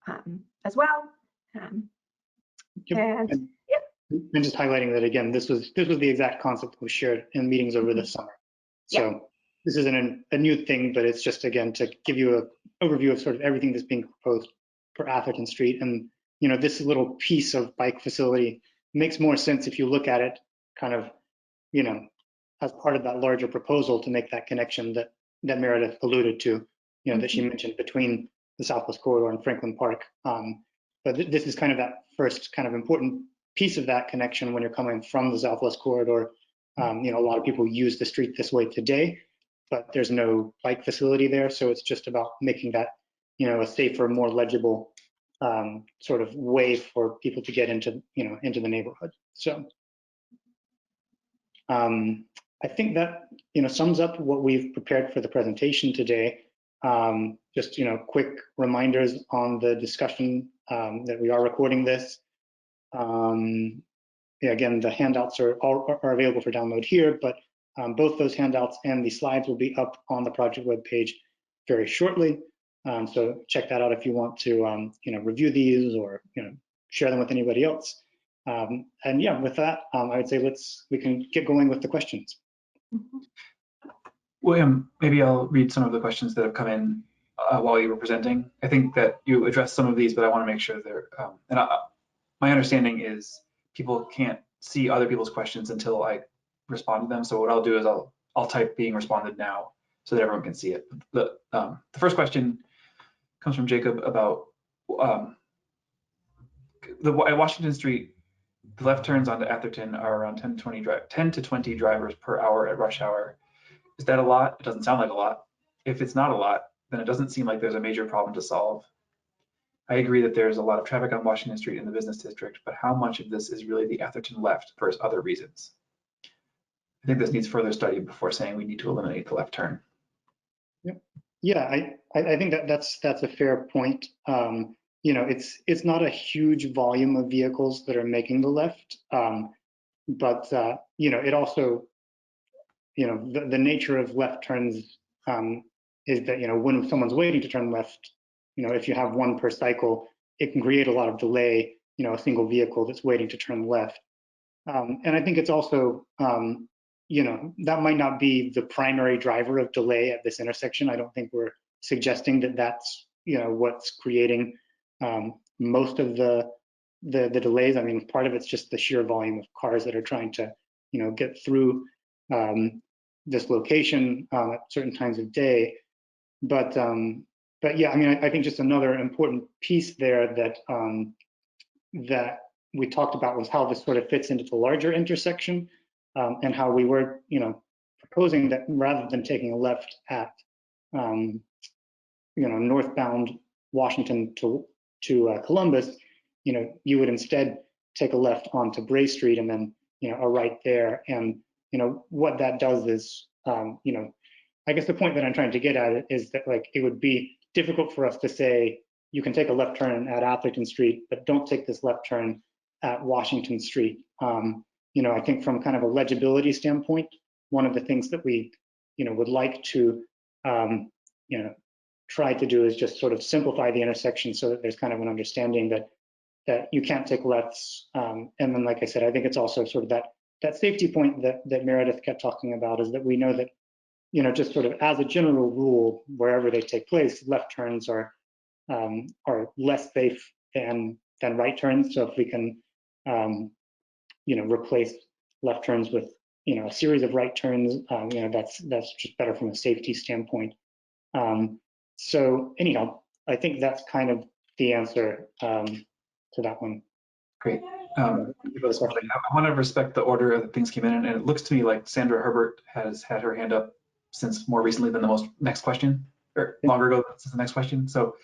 as well. And just highlighting that again, this was the exact concept that was shared in meetings over the summer. So this isn't a new thing, but it's just again to give you an overview of sort of everything that's being proposed for Atherton Street. And this little piece of bike facility makes more sense if you look at it kind of as part of that larger proposal to make that connection that Meredith alluded to, that she mentioned between the Southwest Corridor and Franklin Park. But this is kind of that first kind of important piece of that connection when you're coming from the Southwest Corridor. A lot of people use the street this way today, but there's no bike facility there. So it's just about making that, a safer, more legible sort of way for people to get into, into the neighborhood. So I think that, sums up what we've prepared for the presentation today. Just, quick reminders on the discussion that we are recording this. Again, the handouts are available for download here, but both those handouts and the slides will be up on the project webpage very shortly. So check that out if you want to, review these or, share them with anybody else. And yeah, with that, I would say we can get going with the questions. William, maybe I'll read some of the questions that have come in while you were presenting. I think that you addressed some of these, but I want to make sure they're, my understanding is people can't see other people's questions until I respond to them. So what I'll do is I'll type being responded now so that everyone can see it. The first question comes from Jacob about the Washington Street the left turns onto Atherton are around 10 to 20 drivers per hour at rush hour. Is that a lot? It doesn't sound like a lot. If it's not a lot, then it doesn't seem like there's a major problem to solve. I agree that there's a lot of traffic on Washington Street in the business district, but how much of this is really the Atherton left versus other reasons? I think this needs further study before saying we need to eliminate the left turn. Yeah, I think that's a fair point. You know, it's not a huge volume of vehicles that are making the left, but you know, it also, you know, the nature of left turns is that, you know, when someone's waiting to turn left, you know, if you have one per cycle, it can create a lot of delay, you know, a single vehicle that's waiting to turn left. And I think it's also, you know, that might not be the primary driver of delay at this intersection. I don't think we're suggesting that that's, you know, what's creating most of the delays. I mean, part of it's just the sheer volume of cars that are trying to, you know, get through this location at certain times of day. But yeah, I mean, I think just another important piece there that that we talked about was how this sort of fits into the larger intersection, and how we were, you know, proposing that rather than taking a left at, you know, northbound Washington to Columbus, you know, you would instead take a left onto Bray Street and then, you know, a right there. And, you know, what that does is, you know, I guess the point that I'm trying to get at is that, like, it would be difficult for us to say you can take a left turn at Atherton Street, but don't take this left turn at Washington Street. You know, I think from kind of a legibility standpoint, one of the things that we, you know, would like to, you know, try to do is just sort of simplify the intersection so that there's kind of an understanding that you can't take lefts. And then, like I said, I think it's also sort of that safety point that Meredith kept talking about, is that we know that, you know, just sort of as a general rule, wherever they take place, left turns are less safe than right turns. So if we can, you know, replace left turns with, you know, a series of right turns, you know, that's just better from a safety standpoint. So anyhow, I think that's kind of the answer to that one. Great. I want to respect the order that things came in, and it looks to me like Sandra Herbert has had her hand up since more recently than the next question, or longer ago since the next question. So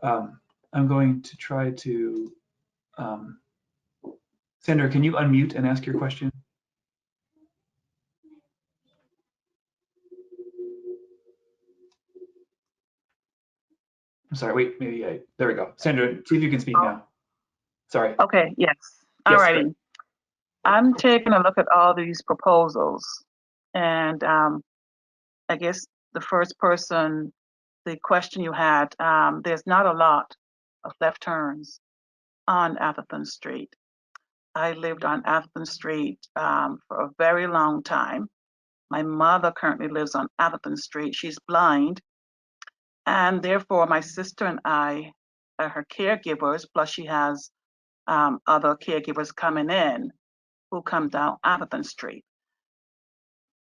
I'm going to try to, Sandra, can you unmute and ask your question? I'm sorry, wait, maybe there we go. Sandra, see if you can speak now. Sorry. Okay, yes. All righty. I'm taking a look at all these proposals, and I guess the first person, the question you had, there's not a lot of left turns on Atherton Street. I lived on Atherton Street for a very long time. My mother currently lives on Atherton Street. She's blind, and therefore my sister and I are her caregivers, plus she has other caregivers coming in who come down Atherton Street.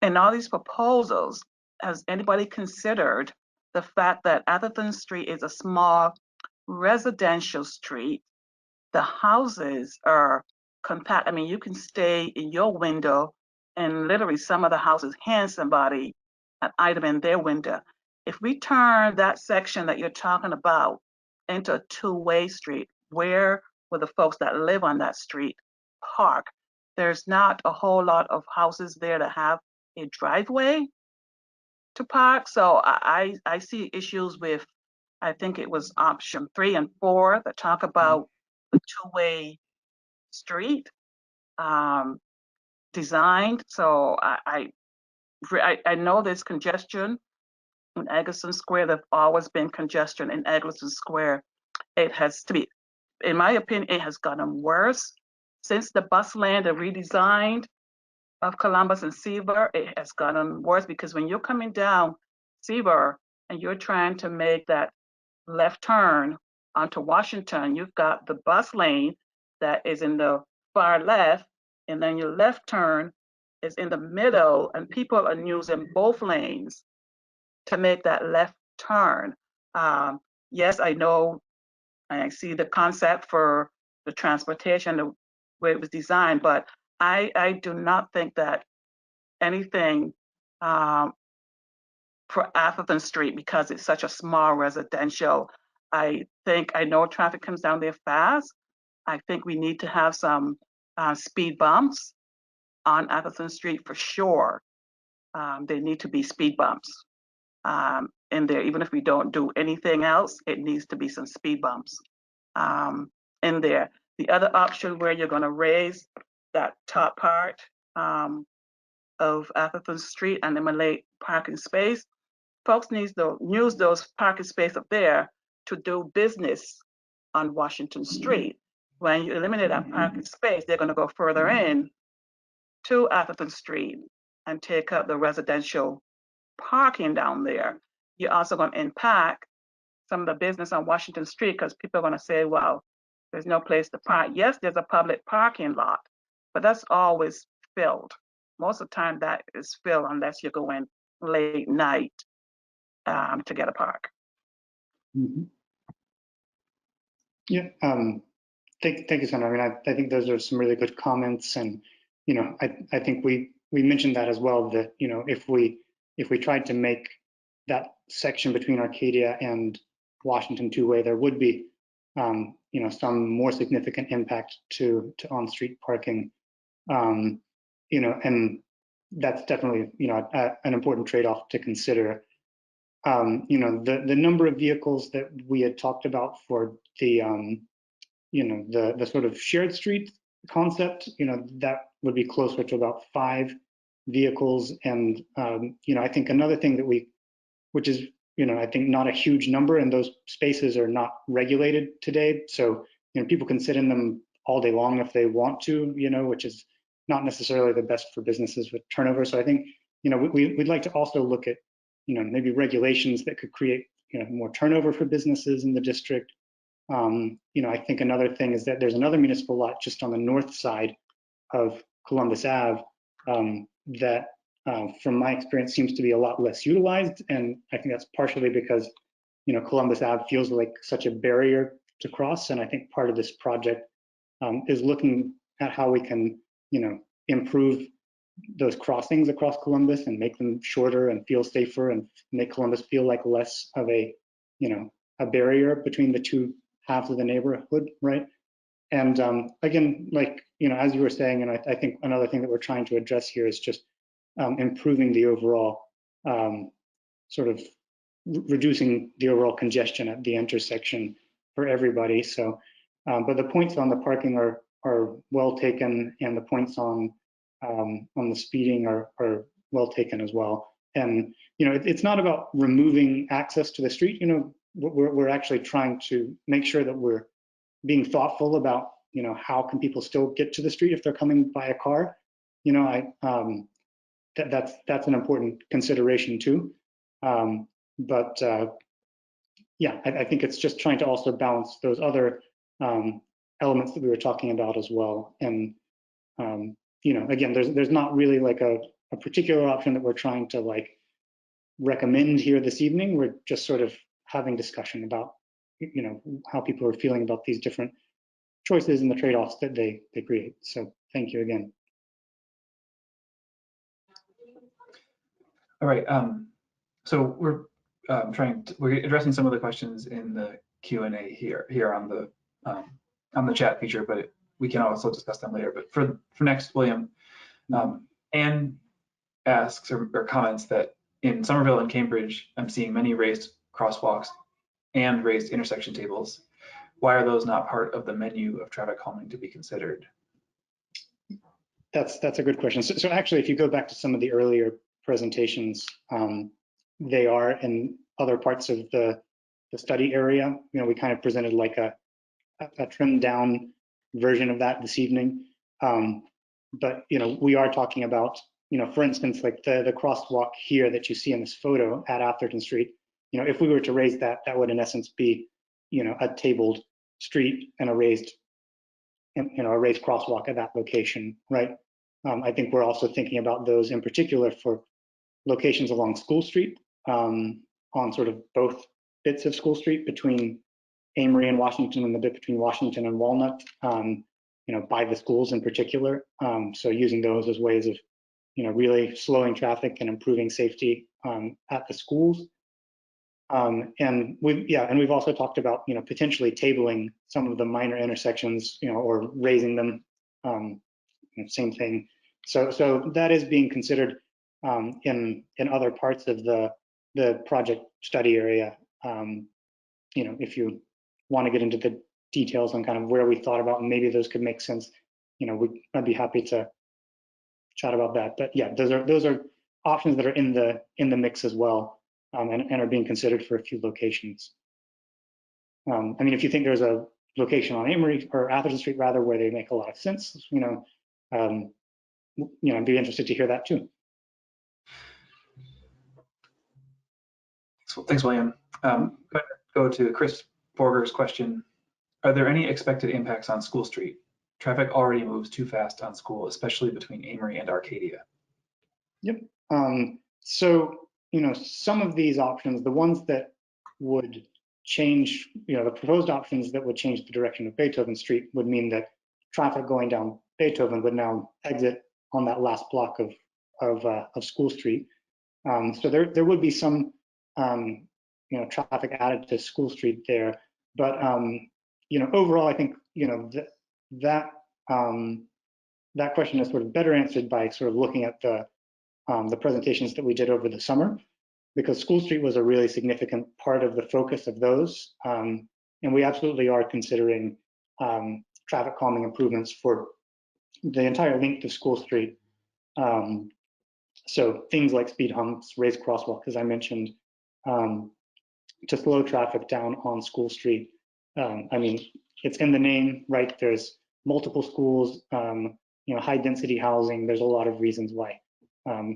In all these proposals, has anybody considered the fact that Atherton Street is a small residential street? The houses are compact. I mean, you can stay in your window and literally some of the houses hand somebody an item in their window. If we turn that section that you're talking about into a two-way street, where will the folks that live on that street park? There's not a whole lot of houses there that have a driveway to park. So I see issues with, I think it was option 3 and 4 that talk about the two-way street designed. So I know there's congestion in Egleston Square. There's always been congestion in Egleston Square. It has to be, in my opinion, it has gotten worse since the bus lane, the redesigned of Columbus and Seaver. It has gotten worse because when you're coming down Seaver and you're trying to make that left turn onto Washington, you've got the bus lane that is in the far left, and then your left turn is in the middle, and people are using both lanes to make that left turn. Yes, I know, I see the concept for the transportation, way it was designed, but I do not think that anything for Atherton Street, because it's such a small residential, I know traffic comes down there fast. I think we need to have some speed bumps on Atherton Street for sure. There need to be speed bumps in there. Even if we don't do anything else, it needs to be some speed bumps in there. The other option where you're going to raise that top part of Atherton Street and eliminate parking space, folks need to use those parking space up there to do business on Washington Street. When you eliminate that parking space, they're going to go further in to Atherton Street and take up the residential parking down there. You're also going to impact some of the business on Washington Street because people are going to say, well, there's no place to park. Yes, there's a public parking lot, but that's always filled. Most of the time that is filled unless you're going late night to get a park. Mm-hmm. Yeah, thank you, Sandra. I mean, I think those are some really good comments, and I think we mentioned that as well. That if we tried to make that section between Arcadia and Washington two-way, there would be some more significant impact to on-street parking, and that's definitely an important trade-off to consider. The number of vehicles that we had talked about for the the sort of shared street concept, that would be closer to about 5 vehicles. And I think another thing that which is I think not a huge number, and those spaces are not regulated today, so people can sit in them all day long if they want to, which is not necessarily the best for businesses with turnover. So I think we'd like to also look at maybe regulations that could create more turnover for businesses in the district. I think another thing is that there's another municipal lot just on the north side of Columbus Ave that from my experience seems to be a lot less utilized, and I think that's partially because Columbus Ave feels like such a barrier to cross, and I think part of this project is looking at how we can improve those crossings across Columbus and make them shorter and feel safer and make Columbus feel like less of a a barrier between the two halves of the neighborhood, right? And again, like as you were saying, and I think another thing that we're trying to address here is just improving the overall sort of reducing the overall congestion at the intersection for everybody. So, but the points on the parking are well taken, and the points on the speeding are well taken as well. And it's not about removing access to the street. We're actually trying to make sure that we're being thoughtful about how can people still get to the street if they're coming by a car. That's an important consideration too. But yeah, I think it's just trying to also balance those other elements that we were talking about as well. And again, there's not really like a particular option that we're trying to like recommend here this evening. We're just sort of having discussion about how people are feeling about these different choices and the trade-offs that they create. So thank you again. All right. So we're addressing some of the questions in the Q&A here on the chat feature, but we can also discuss them later. But for next, William, Anne asks or comments that in Somerville and Cambridge, I'm seeing many raised crosswalks and raised intersection tables. Why are those not part of the menu of traffic calming to be considered? That's a good question. So actually, if you go back to some of the earlier presentations, they are in other parts of the study area. We kind of presented like a trimmed down version of that this evening. But we are talking about, for instance, like the crosswalk here that you see in this photo at Atherton Street. If we were to raise that, that would in essence be, a tabled street and a raised crosswalk at that location, right? I think we're also thinking about those in particular for locations along School Street, on sort of both bits of School Street between Amory and Washington and the bit between Washington and Walnut. by the schools in particular. So using those as ways of, really slowing traffic and improving safety at the schools. And we've also talked about, potentially tabling some of the minor intersections, or raising them. Same thing. So that is being considered in other parts of the project study area. If you want to get into the details on kind of where we thought about, and maybe those could make sense, I'd be happy to chat about that. But yeah, those are options that are in the mix as well, and are being considered for a few locations. If you think there's a location on Amory or Atherton Street rather where they make a lot of sense, I'd be interested to hear that too. Thanks, William. Go to Chris Borger's question. Are there any expected impacts on School Street? Traffic already moves too fast on School, especially between Amory and Arcadia. Yep. So, some of these options, the ones that would change, the proposed options that would change the direction of Beethoven Street would mean that traffic going down Beethoven would now exit on that last block of School Street. So there would be some, traffic added to School Street there. But, overall, I think, that question is sort of better answered by sort of looking at the presentations that we did over the summer, because School Street was a really significant part of the focus of those. And we absolutely are considering traffic calming improvements for the entire length of School Street. So things like speed humps, raised crosswalk, as I mentioned, to slow traffic down on School Street. It's in the name, right? There's multiple schools, high density housing. There's a lot of reasons why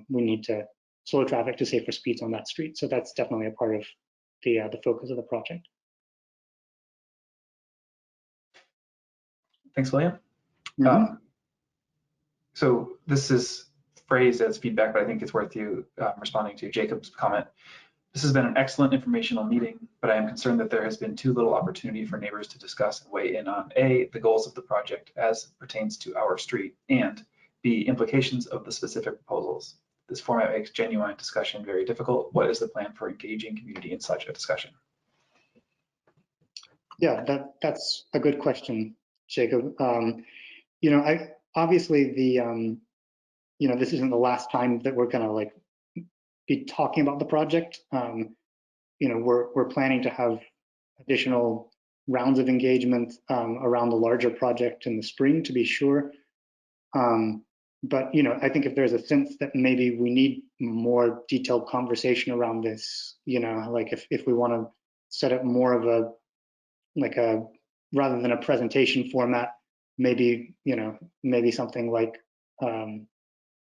we need to slow traffic to safer speeds on that street. So that's definitely a part of the focus of the project. Thanks, William. So this is phrased as feedback, but I think it's worth you responding to Jacob's comment. This has been an excellent informational meeting, but I am concerned that there has been too little opportunity for neighbors to discuss and weigh in on A, the goals of the project as pertains to our street, and B, implications of the specific proposals. This format makes genuine discussion very difficult. What is the plan for engaging community in such a discussion? Yeah, that's a good question, Jacob. Obviously this isn't the last time that we're gonna be talking about the project. We're planning to have additional rounds of engagement around the larger project in the spring, to be sure. But I think if there's a sense that maybe we need more detailed conversation around this, if we want to set up more of a rather than a presentation format, maybe something like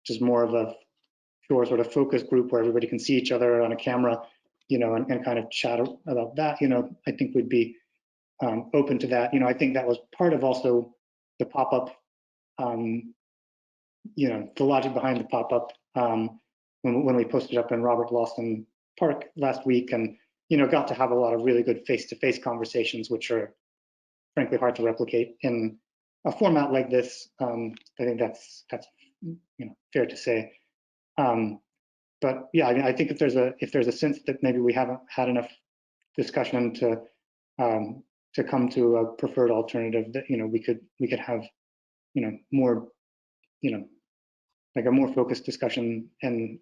just more of a sort of focus group where everybody can see each other on a camera, and kind of chat about that. I think we'd be open to that. I think that was part of also the pop-up, the logic behind the pop-up when we posted up in Robert Lawson Park last week, and got to have a lot of really good face-to-face conversations, which are frankly hard to replicate in a format like this. I think that's fair to say. But yeah, I think if there's a sense that maybe we haven't had enough discussion to come to a preferred alternative, that we could have more a more focused discussion, and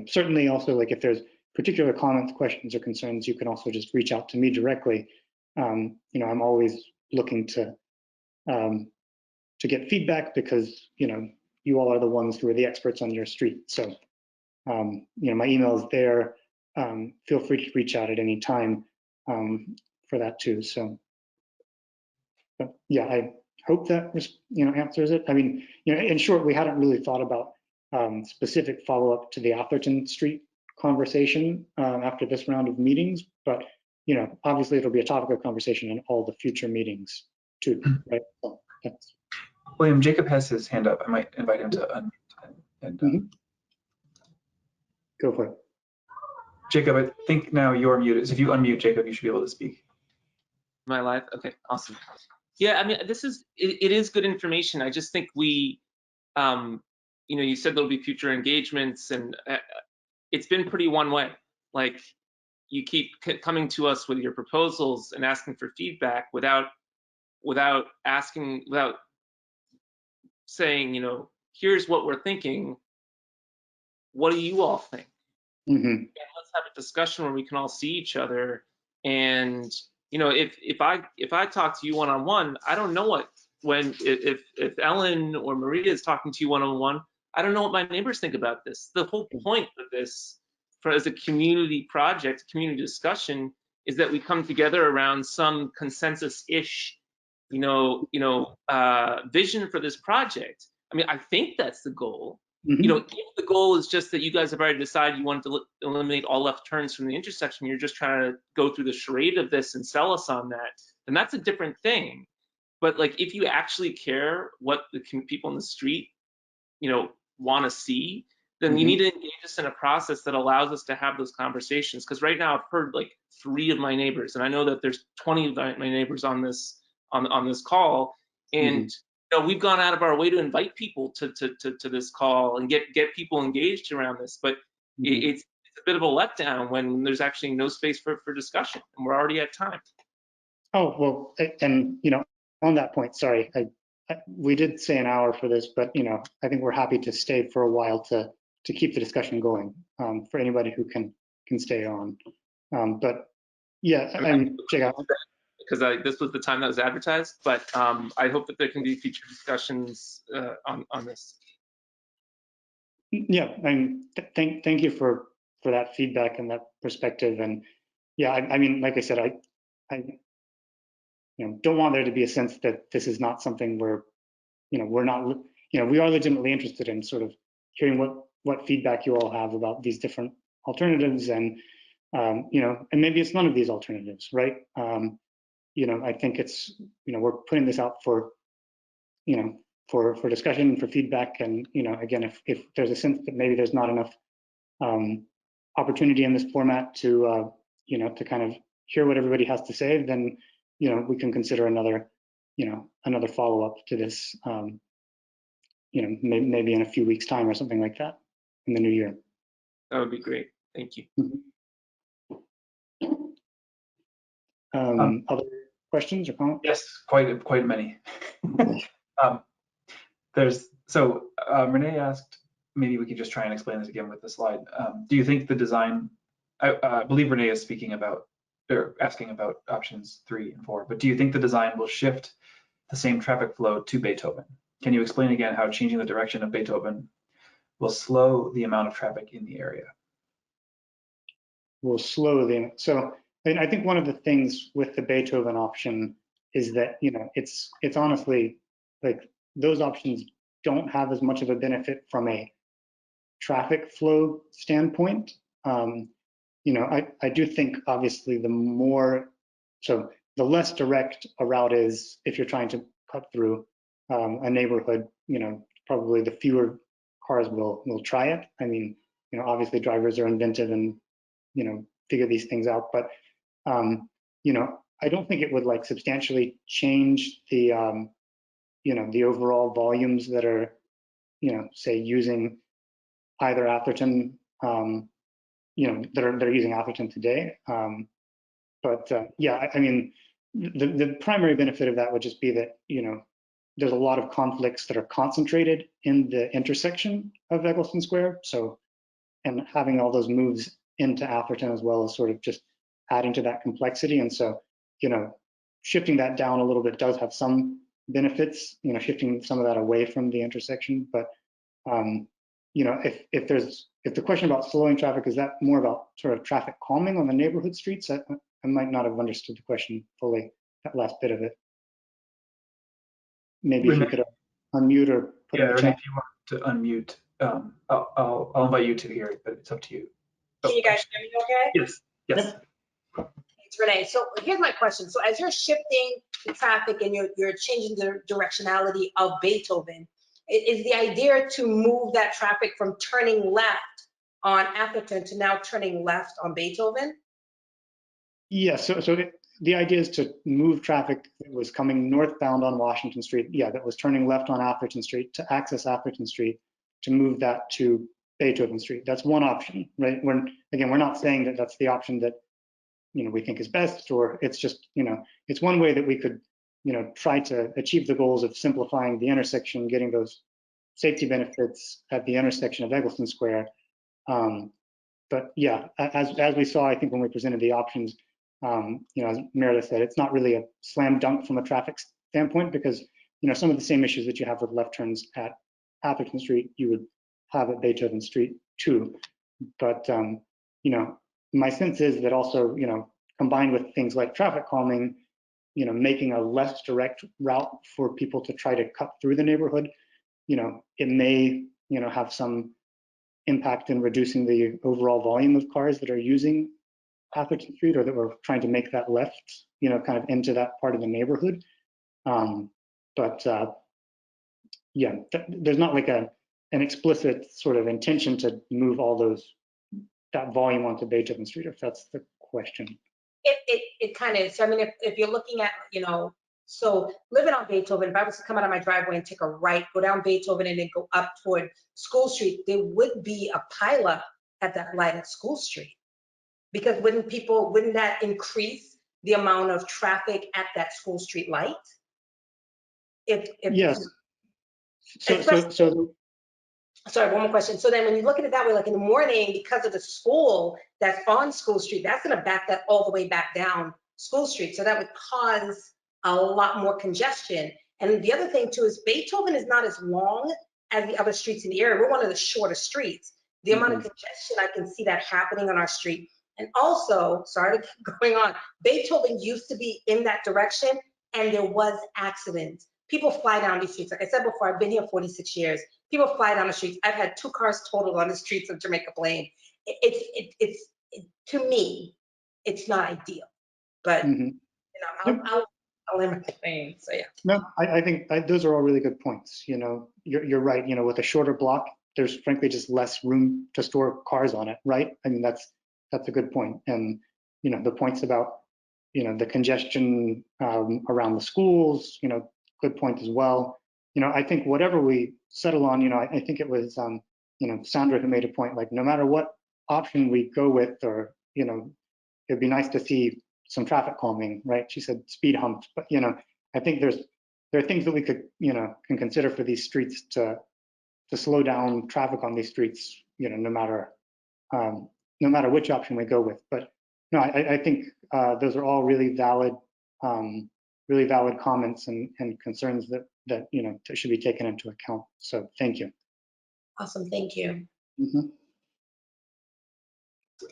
certainly also if there's particular comments, questions, or concerns, you can also just reach out to me directly. I'm always looking to get feedback, because you all are the ones who are the experts on your street. So my email is there. Feel free to reach out at any time for that too. So but yeah, I hope that answers it. In short, we hadn't really thought about specific follow-up to the Atherton Street conversation after this round of meetings, but obviously it'll be a topic of conversation in all the future meetings too, right? So that's... William, Jacob has his hand up. I might invite him to unmute. And, Go for it. Jacob, I think now you're muted. So if you unmute, Jacob, you should be able to speak. Am I live? Okay, awesome. Yeah, I mean, it is good information. I just think we, you know, you said there'll be future engagements, and it's been pretty one way. Like, you keep coming to us with your proposals and asking for feedback without saying, you know, here's what we're thinking. What do you all think? Mm-hmm. And let's have a discussion where we can all see each other. And you know, if I talk to you one-on-one, I don't know if Ellen or Maria is talking to you one-on-one, I don't know what my neighbors think about this. The whole point of this, as a community project, community discussion, is that we come together around some consensus-ish, vision for this project. I mean, I think that's the goal. Mm-hmm. You know, if the goal is just that you guys have already decided you want to eliminate all left turns from the intersection, you're just trying to go through the charade of this and sell us on that, then that's a different thing. But like, if you actually care what the people in the street, you know, want to see, then you need to engage us in a process that allows us to have those conversations. Because right now I've heard like 3 of my neighbors, and I know that there's 20 of my neighbors on this call, and you know, we've gone out of our way to invite people to this call and get people engaged around this, but it's a bit of a letdown when there's actually no space for discussion, and we're already at time. Oh, well, and you know, on that point, sorry, we did say an hour for this, but you know, I think we're happy to stay for a while to keep the discussion going, for anybody who can stay on. But yeah, I'm check out. Because this was the time that was advertised, but I hope that there can be future discussions on this. Yeah, thank you for that feedback and that perspective. And yeah, I mean, like I said, I you know, don't want there to be a sense that this is not something where, you know, we're not, you know, we are legitimately interested in sort of hearing what feedback you all have about these different alternatives, and you know, and maybe it's none of these alternatives, right? You know, I think it's, you know, we're putting this out for, you know, for discussion, for feedback, and you know, again, if there's a sense that maybe there's not enough opportunity in this format to you know, to kind of hear what everybody has to say, then you know, we can consider another, you know, another follow-up to this, you know, maybe in a few weeks' time or something like that in the new year. That would be great. Thank you. Other questions or comments? Yes, quite many. Renee asked, maybe we could just try and explain this again with the slide. Do you think the design, I believe Renee is speaking about, or asking about options 3 and 4, but do you think the design will shift the same traffic flow to Beethoven? Can you explain again how changing the direction of Beethoven will slow the amount of traffic in the area? Will slow the, so I think one of the things with the Beethoven option is that, you know, it's honestly, like, those options don't have as much of a benefit from a traffic flow standpoint. You know, I do think obviously the less direct a route is, if you're trying to cut through a neighborhood, you know, probably the fewer cars will try it. I mean, you know, obviously drivers are inventive and, you know, figure these things out, but you know, I don't think it would like substantially change the you know, the overall volumes that are, you know, say using either Atherton, you know, that are using Atherton today. But yeah, I mean, the primary benefit of that would just be that, you know, there's a lot of conflicts that are concentrated in the intersection of Egleston Square. So, and having all those moves into Atherton as well as sort of just adding to that complexity. And so, you know, shifting that down a little bit does have some benefits, you know, shifting some of that away from the intersection. But, you know, if the question about slowing traffic, is that more about sort of traffic calming on the neighborhood streets? I might not have understood the question fully, that last bit of it. Maybe Renee, if you could unmute or put in the chat. If you want to unmute, I'll invite you to hear it, but it's up to you. Can you guys hear me okay? Yes. Thanks, Renee. So here's my question. So as you're shifting the traffic and you're changing the directionality of Beethoven, is the idea to move that traffic from turning left on Atherton to now turning left on Beethoven? Yeah, so the idea is to move traffic that was coming northbound on Washington Street, that was turning left on Atherton Street to access Atherton Street, to move that to Beethoven Street. That's one option, right? We're not saying that that's the option that, we think is best, or it's just, it's one way that we could, try to achieve the goals of simplifying the intersection, getting those safety benefits at the intersection of Egleston Square. But yeah, as we saw, I think when we presented the options, as Meredith said, it's not really a slam dunk from a traffic standpoint, because, some of the same issues that you have with left turns at Atherton Street, you would have at Beethoven Street too. But, my sense is that also, combined with things like traffic calming, making a less direct route for people to try to cut through the neighborhood, it may, have some impact in reducing the overall volume of cars that are using Atherton Street, or that we're trying to make that left, kind of into that part of the neighborhood. There's not like an explicit sort of intention to move all that volume onto Beethoven Street, if that's the question. It kind of is. So, I mean, if you're looking at, so living on Beethoven, if I was to come out of my driveway and take a right, go down Beethoven and then go up toward School Street, there would be a pileup at that light at School Street. Because wouldn't that increase the amount of traffic at that School Street light? Yes. Sorry, one more question. So then when you look at it that way, like in the morning, because of the school that's on School Street, that's going to back that all the way back down School Street. So that would cause a lot more congestion. And the other thing too is Beethoven is not as long as the other streets in the area. We're one of the shortest streets. The amount of congestion, I can see that happening on our street. And also, sorry to keep going on, Beethoven used to be in that direction, and there was accidents. People fly down these streets. Like I said before, I've been here 46 years. People fly down the streets. I've had 2 cars totaled on the streets of Jamaica Plain. To me, it's not ideal. But I'll end my thing. So yeah. No, I think those are all really good points. You're right. With a shorter block, there's frankly just less room to store cars on it, right? I mean, that's a good point. And the points about the congestion around the schools, good point as well. I think whatever we settle on, I think it was Sandra who made a point, like no matter what option we go with, or it'd be nice to see some traffic calming, right? She said speed humps, but I think there are things that we could can consider for these streets to slow down traffic on these streets, no matter which option we go with. But no, I think those are all really valid comments and concerns that should be taken into account. So thank you. Awesome, thank you.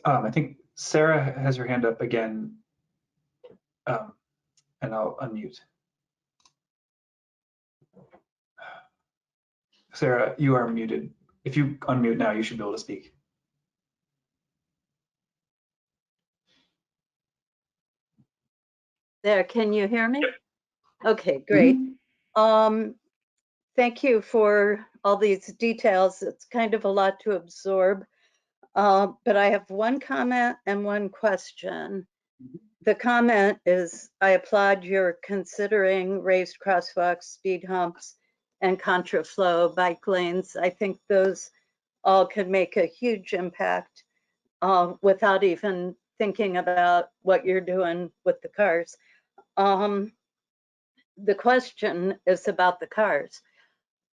I think Sarah has her hand up again, and I'll unmute. Sarah, you are muted. If you unmute now, you should be able to speak. There, can you hear me? Okay, great. Thank you for all these details. It's kind of a lot to absorb, but I have one comment and one question. The comment is, I applaud your considering raised crosswalks, speed humps, and contraflow bike lanes. I think those all could make a huge impact without even thinking about what you're doing with the cars. The question is about the cars.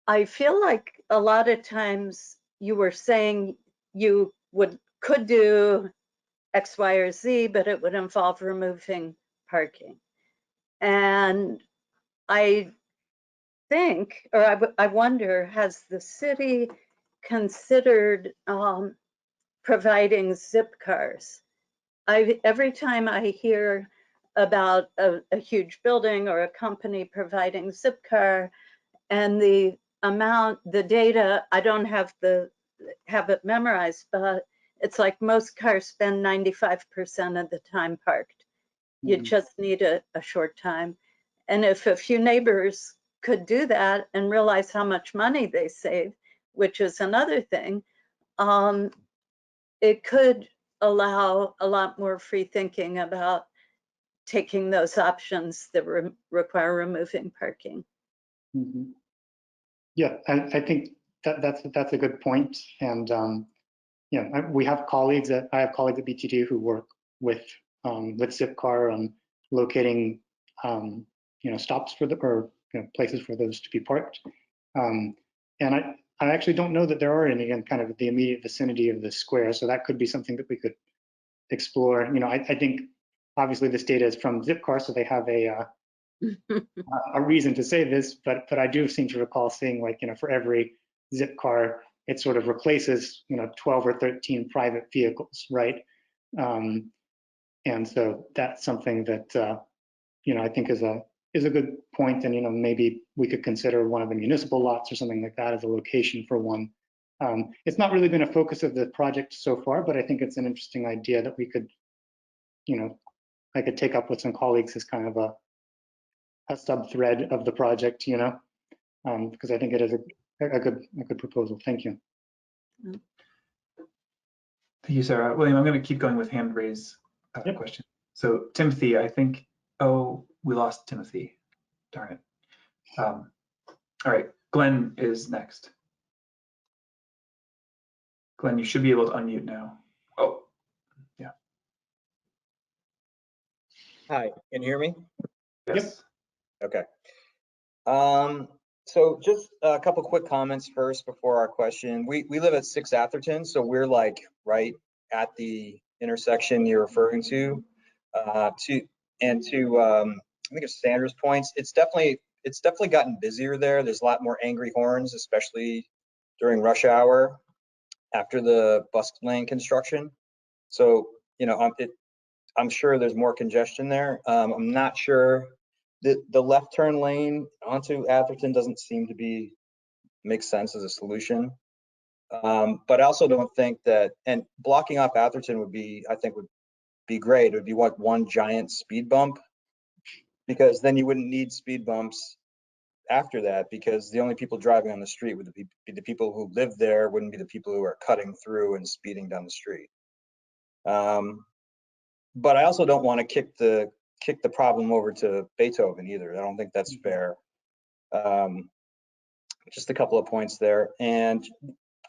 I feel like a lot of times you were saying you could do X, Y, or Z, but it would involve removing parking. And I think, or I wonder, has the city considered providing zip cars? Every time I hear about a huge building or a company providing Zipcar, and the data, I don't have it memorized, but it's like most cars spend 95% of the time parked. You just need a short time. And if a few neighbors could do that and realize how much money they save, which is another thing, it could allow a lot more free thinking about taking those options that require removing parking. Mhm. Yeah, I think that's a good point. And yeah, we have colleagues I have colleagues at BTD who work with Zipcar on locating stops for places for those to be parked. And I actually don't know that there are any in kind of the immediate vicinity of the square, so that could be something that we could explore. I think obviously this data is from Zipcar, so they have a reason to say this, but I do seem to recall seeing for every Zipcar, it sort of replaces 12 or 13 private vehicles, right? And so that's something that I think is a good point, and maybe we could consider one of the municipal lots or something like that as a location for one. It's not really been a focus of the project so far, but I think it's an interesting idea that we could, I could take up with some colleagues as kind of a sub-thread of the project, because I think it is a good proposal. Thank you. Thank you, Sarah. William, I'm going to keep going with hand raise question. So Timothy, I think, we lost Timothy. Darn it. All right, Glenn is next. Glenn, you should be able to unmute now. Oh, yeah. Hi, can you hear me? Yes. Okay. So just a couple quick comments first before our question. We live at 6 Atherton, so we're like right at the intersection you're referring to. I think it's Sandra's points. It's definitely gotten busier there. There's a lot more angry horns, especially during rush hour after the bus lane construction. So I'm sure there's more congestion there. I'm not sure. The left turn lane onto Atherton doesn't seem to make sense as a solution. But I also don't think that, and blocking off Atherton would be great. It would be like one giant speed bump, because then you wouldn't need speed bumps after that, because the only people driving on the street would be the people who live there, wouldn't be the people who are cutting through and speeding down the street. But I also don't want to kick the problem over to Beethoven either. I don't think that's fair. Just a couple of points there. And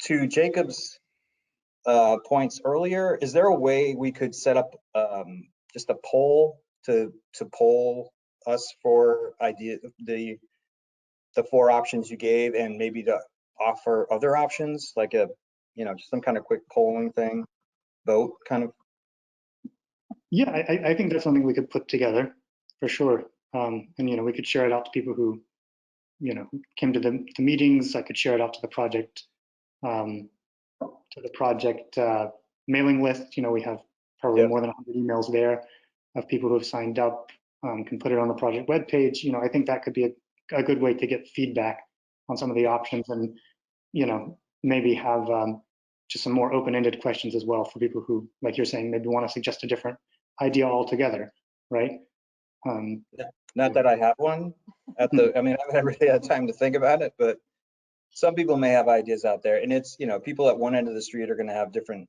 to Jacob's points earlier, is there a way we could set up just a poll to poll us for the 4 options you gave, and maybe to offer other options, like just some kind of quick polling thing, vote kind of? Yeah, I think that's something we could put together for sure. And we could share it out to people who came to the meetings. I could share it out to the project mailing list. We have probably more than 100 emails there of people who have signed up. Can put it on the project webpage. I think that could be a good way to get feedback on some of the options, and maybe have just some more open-ended questions as well for people who, like you're saying, maybe want to suggest a different idea altogether, right? Not that I have one I haven't really had time to think about it, but some people may have ideas out there, and it's, people at one end of the street are going to have different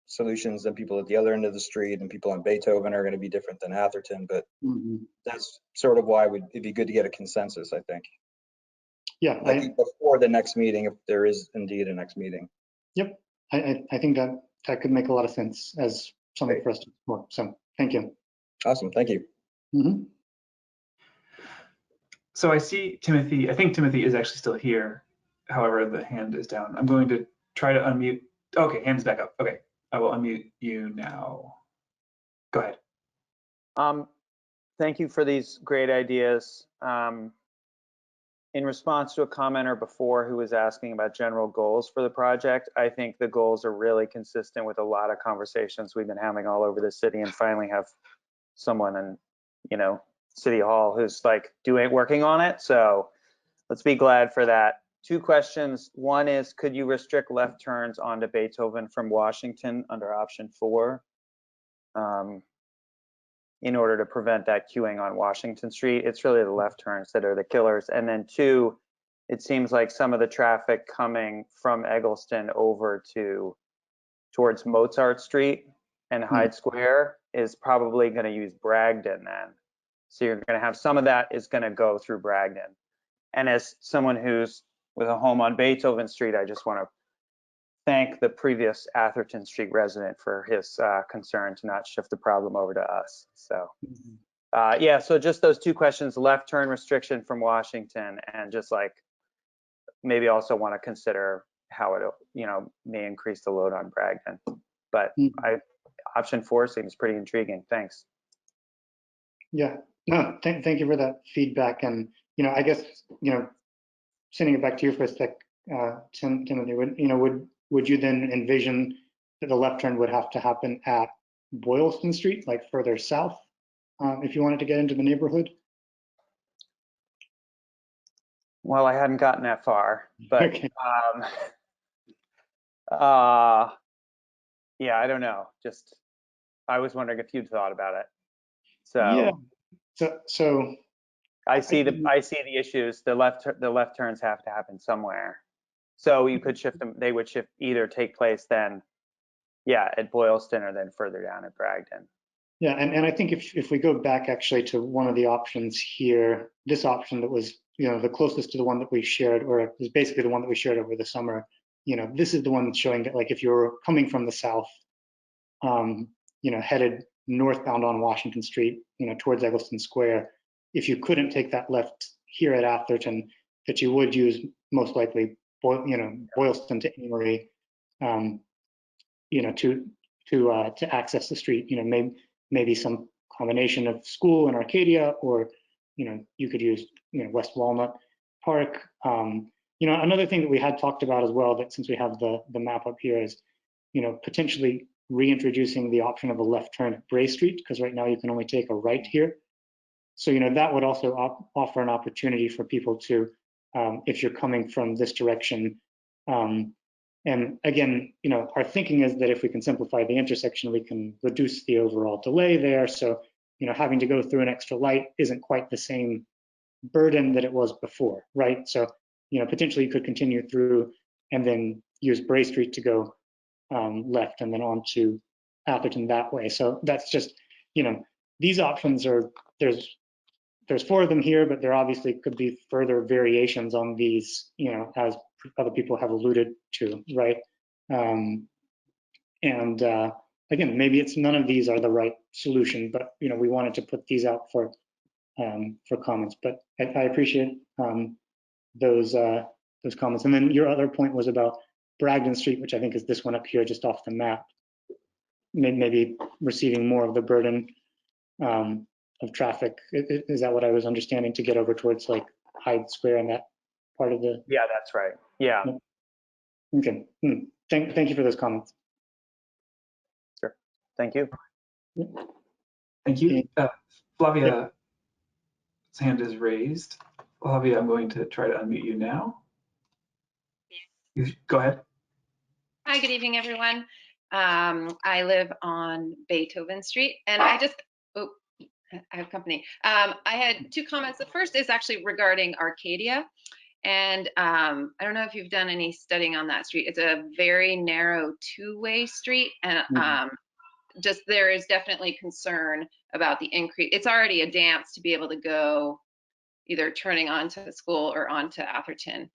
solutions than people at the other end of the street, and people on Beethoven are going to be different than Atherton, but that's sort of why it'd be good to get a consensus, I think. Yeah, I think before the next meeting, if there is indeed a next meeting. Yep, I think that could make a lot of sense as something for us to explore. So thank you. Awesome, thank you. So I see Timothy. I think Timothy is actually still here. However, the hand is down. I'm going to try to unmute. Okay, hand's back up. Okay, I will unmute you now. Go ahead. Thank you for these great ideas. In response to a commenter before who was asking about general goals for the project, I think the goals are really consistent with a lot of conversations we've been having all over the city, and finally have someone in, City Hall who's working on it. So let's be glad for that. 2 questions. One is, could you restrict left turns onto Beethoven from Washington under option 4? In order to prevent that queuing on Washington Street. It's really the left turns that are the killers. And then 2, it seems like some of the traffic coming from Egleston over towards Mozart Street and Hyde Square is probably going to use Bragdon then. So you're going to have some of that is going to go through Bragdon. And as someone who's with a home on Beethoven Street, I just want to thank the previous Atherton Street resident for his concern to not shift the problem over to us. So yeah, so just those two questions, left turn restriction from Washington, and just like maybe also want to consider how it, you know, may increase the load on Bragdon. But option 4 seems pretty intriguing. Thanks. Yeah, no, thank you for that feedback. And, you know, I guess, you know, sending it back to you for a sec, Timothy, would you then envision that the left turn would have to happen at Boylston Street, like further south, if you wanted to get into the neighborhood? Well, I hadn't gotten that far, but Okay. Yeah, I don't know. Just I was wondering if you'd thought about it. So yeah, so I see the issues. The left turns have to happen somewhere. So you could shift them. They would shift, either take place then, yeah, at Boylston or then further down at Bragdon. Yeah, and I think if we go back actually to one of the options here, this option that was, you know, the closest to the one that we shared, or is basically the one that we shared over the summer, you know, this is the one that's showing that, like, if you're coming from the south, you know, headed northbound on Washington Street, you know, towards Egleston Square, if you couldn't take that left here at Atherton, that you would use most likely, you know, Boylston to Amory, you know, to access the street. You know, maybe some combination of school and Arcadia, or, you know, you could use, you know, West Walnut Park. You know, another thing that we had talked about as well, that since we have the map up here, is, you know, potentially reintroducing the option of a left turn at Bray Street, because right now you can only take a right here. So, you know, that would also offer an opportunity for people to, if you're coming from this direction. And again, you know, our thinking is that if we can simplify the intersection, we can reduce the overall delay there. So, you know, having to go through an extra light isn't quite the same burden that it was before, right? So, you know, potentially you could continue through and then use Bray Street to go left and then on to Atherton that way. So that's just, you know, these options are, there's 4 of them here, but there obviously could be further variations on these, you know, as other people have alluded to, right? Again, maybe it's none of these are the right solution, but, you know, we wanted to put these out for comments. But I appreciate those comments. And then your other point was about Bragdon Street, which I think is this one up here, just off the map. Maybe receiving more of the burden of traffic. Is that what I was understanding, to get over towards like Hyde Square and that part of the? Yeah, that's right. Yeah. Okay. Thank you for those comments. Sure. Thank you. Thank you. Flavia's hand is raised. Flavia, I'm going to try to unmute you now. Go ahead. Hi, good evening, everyone. I live on Beethoven Street, and I have company. I had 2 comments. The first is actually regarding Arcadia. And I don't know if you've done any studying on that street. It's a very narrow 2-way street, and just there is definitely concern about the increase. It's already a dance to be able to go either turning onto the school or onto Atherton.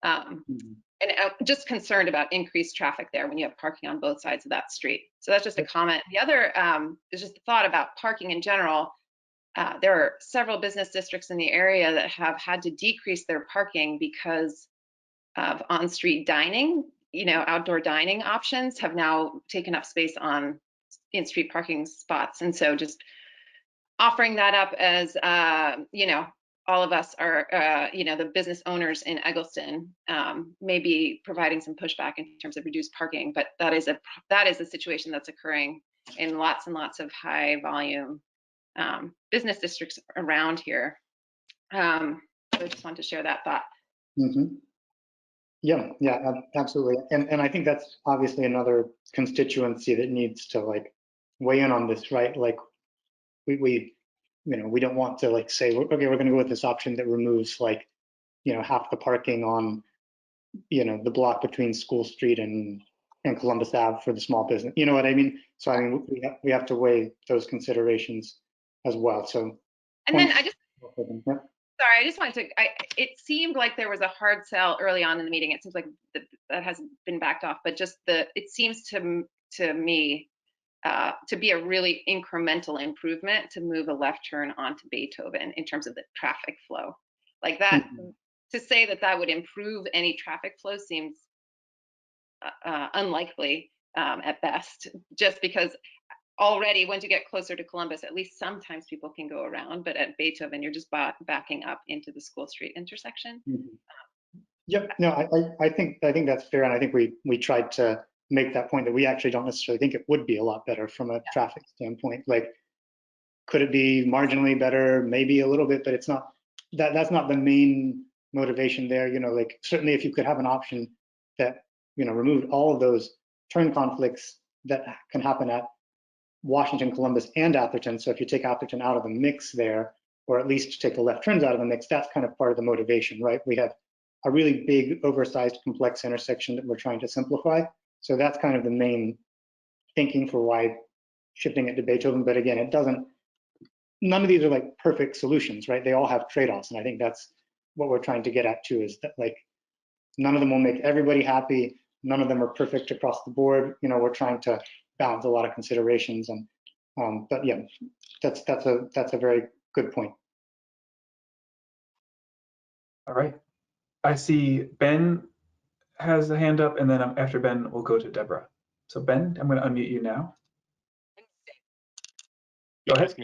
And I'm just concerned about increased traffic there when you have parking on both sides of that street. So that's just a comment. The other is just a thought about parking in general. There are several business districts in the area that have had to decrease their parking because of on-street dining. You know, outdoor dining options have now taken up space on in-street parking spots. And so just offering that up as, you know, all of us are, you know, the business owners in Egleston, maybe providing some pushback in terms of reduced parking, but that is a situation that's occurring in lots and lots of high volume business districts around here. So I just wanted to share that thought. Yeah, absolutely. And I think that's obviously another constituency that needs to like weigh in on this, right? Like we you know, we don't want to like say, okay, we're going to go with this option that removes like, you know, half the parking on, you know, the block between School Street and and Columbus Ave for the small business. You know what I mean? So I mean, we have to weigh those considerations as well. So. And then I just wanted to, it seemed like there was a hard sell early on in the meeting. It seems like that hasn't been backed off, but just it seems to me to be a really incremental improvement to move a left turn onto Beethoven in terms of the traffic flow. Like that, to say that would improve any traffic flow seems unlikely at best, just because already once you get closer to Columbus, at least sometimes people can go around, but at Beethoven, you're just backing up into the School Street intersection. Yep, no, I think that's fair, and I think we tried to make that point that we actually don't necessarily think it would be a lot better from a traffic standpoint. Like, could it be marginally better? Maybe a little bit, but it's not, that's not the main motivation there. You know, like certainly if you could have an option that, you know, removed all of those turn conflicts that can happen at Washington, Columbus, and Atherton. So if you take Atherton out of the mix there, or at least take the left turns out of the mix, that's kind of part of the motivation, right? We have a really big, oversized, complex intersection that we're trying to simplify. So that's kind of the main thinking for why shifting it to Beethoven. But again, it doesn't, none of these are like perfect solutions, right? They all have trade-offs. And I think that's what we're trying to get at too, is that like, none of them will make everybody happy. None of them are perfect across the board. You know, we're trying to balance a lot of considerations. And, but yeah, that's a very good point. All right. I see Ben has a hand up, and then after Ben, we'll go to Deborah. So Ben, I'm going to unmute you now. Go ahead.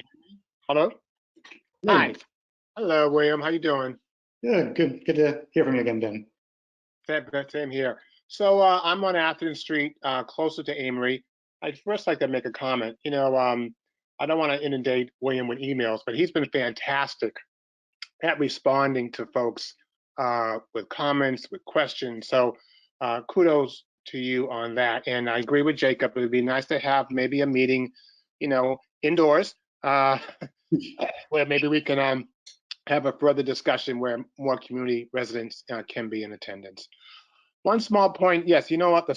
Hello. Hi. Hello, William. How you doing? Good. Good to hear from you again, Ben. Same here. So I'm on Atherton Street, closer to Amory. I'd first like to make a comment. You know, I don't want to inundate William with emails, but he's been fantastic at responding to folks with comments, with questions. So kudos to you on that. And I agree with Jacob. It would be nice to have maybe a meeting, you know, indoors, where maybe we can have a further discussion where more community residents can be in attendance. One small point, yes, you know what,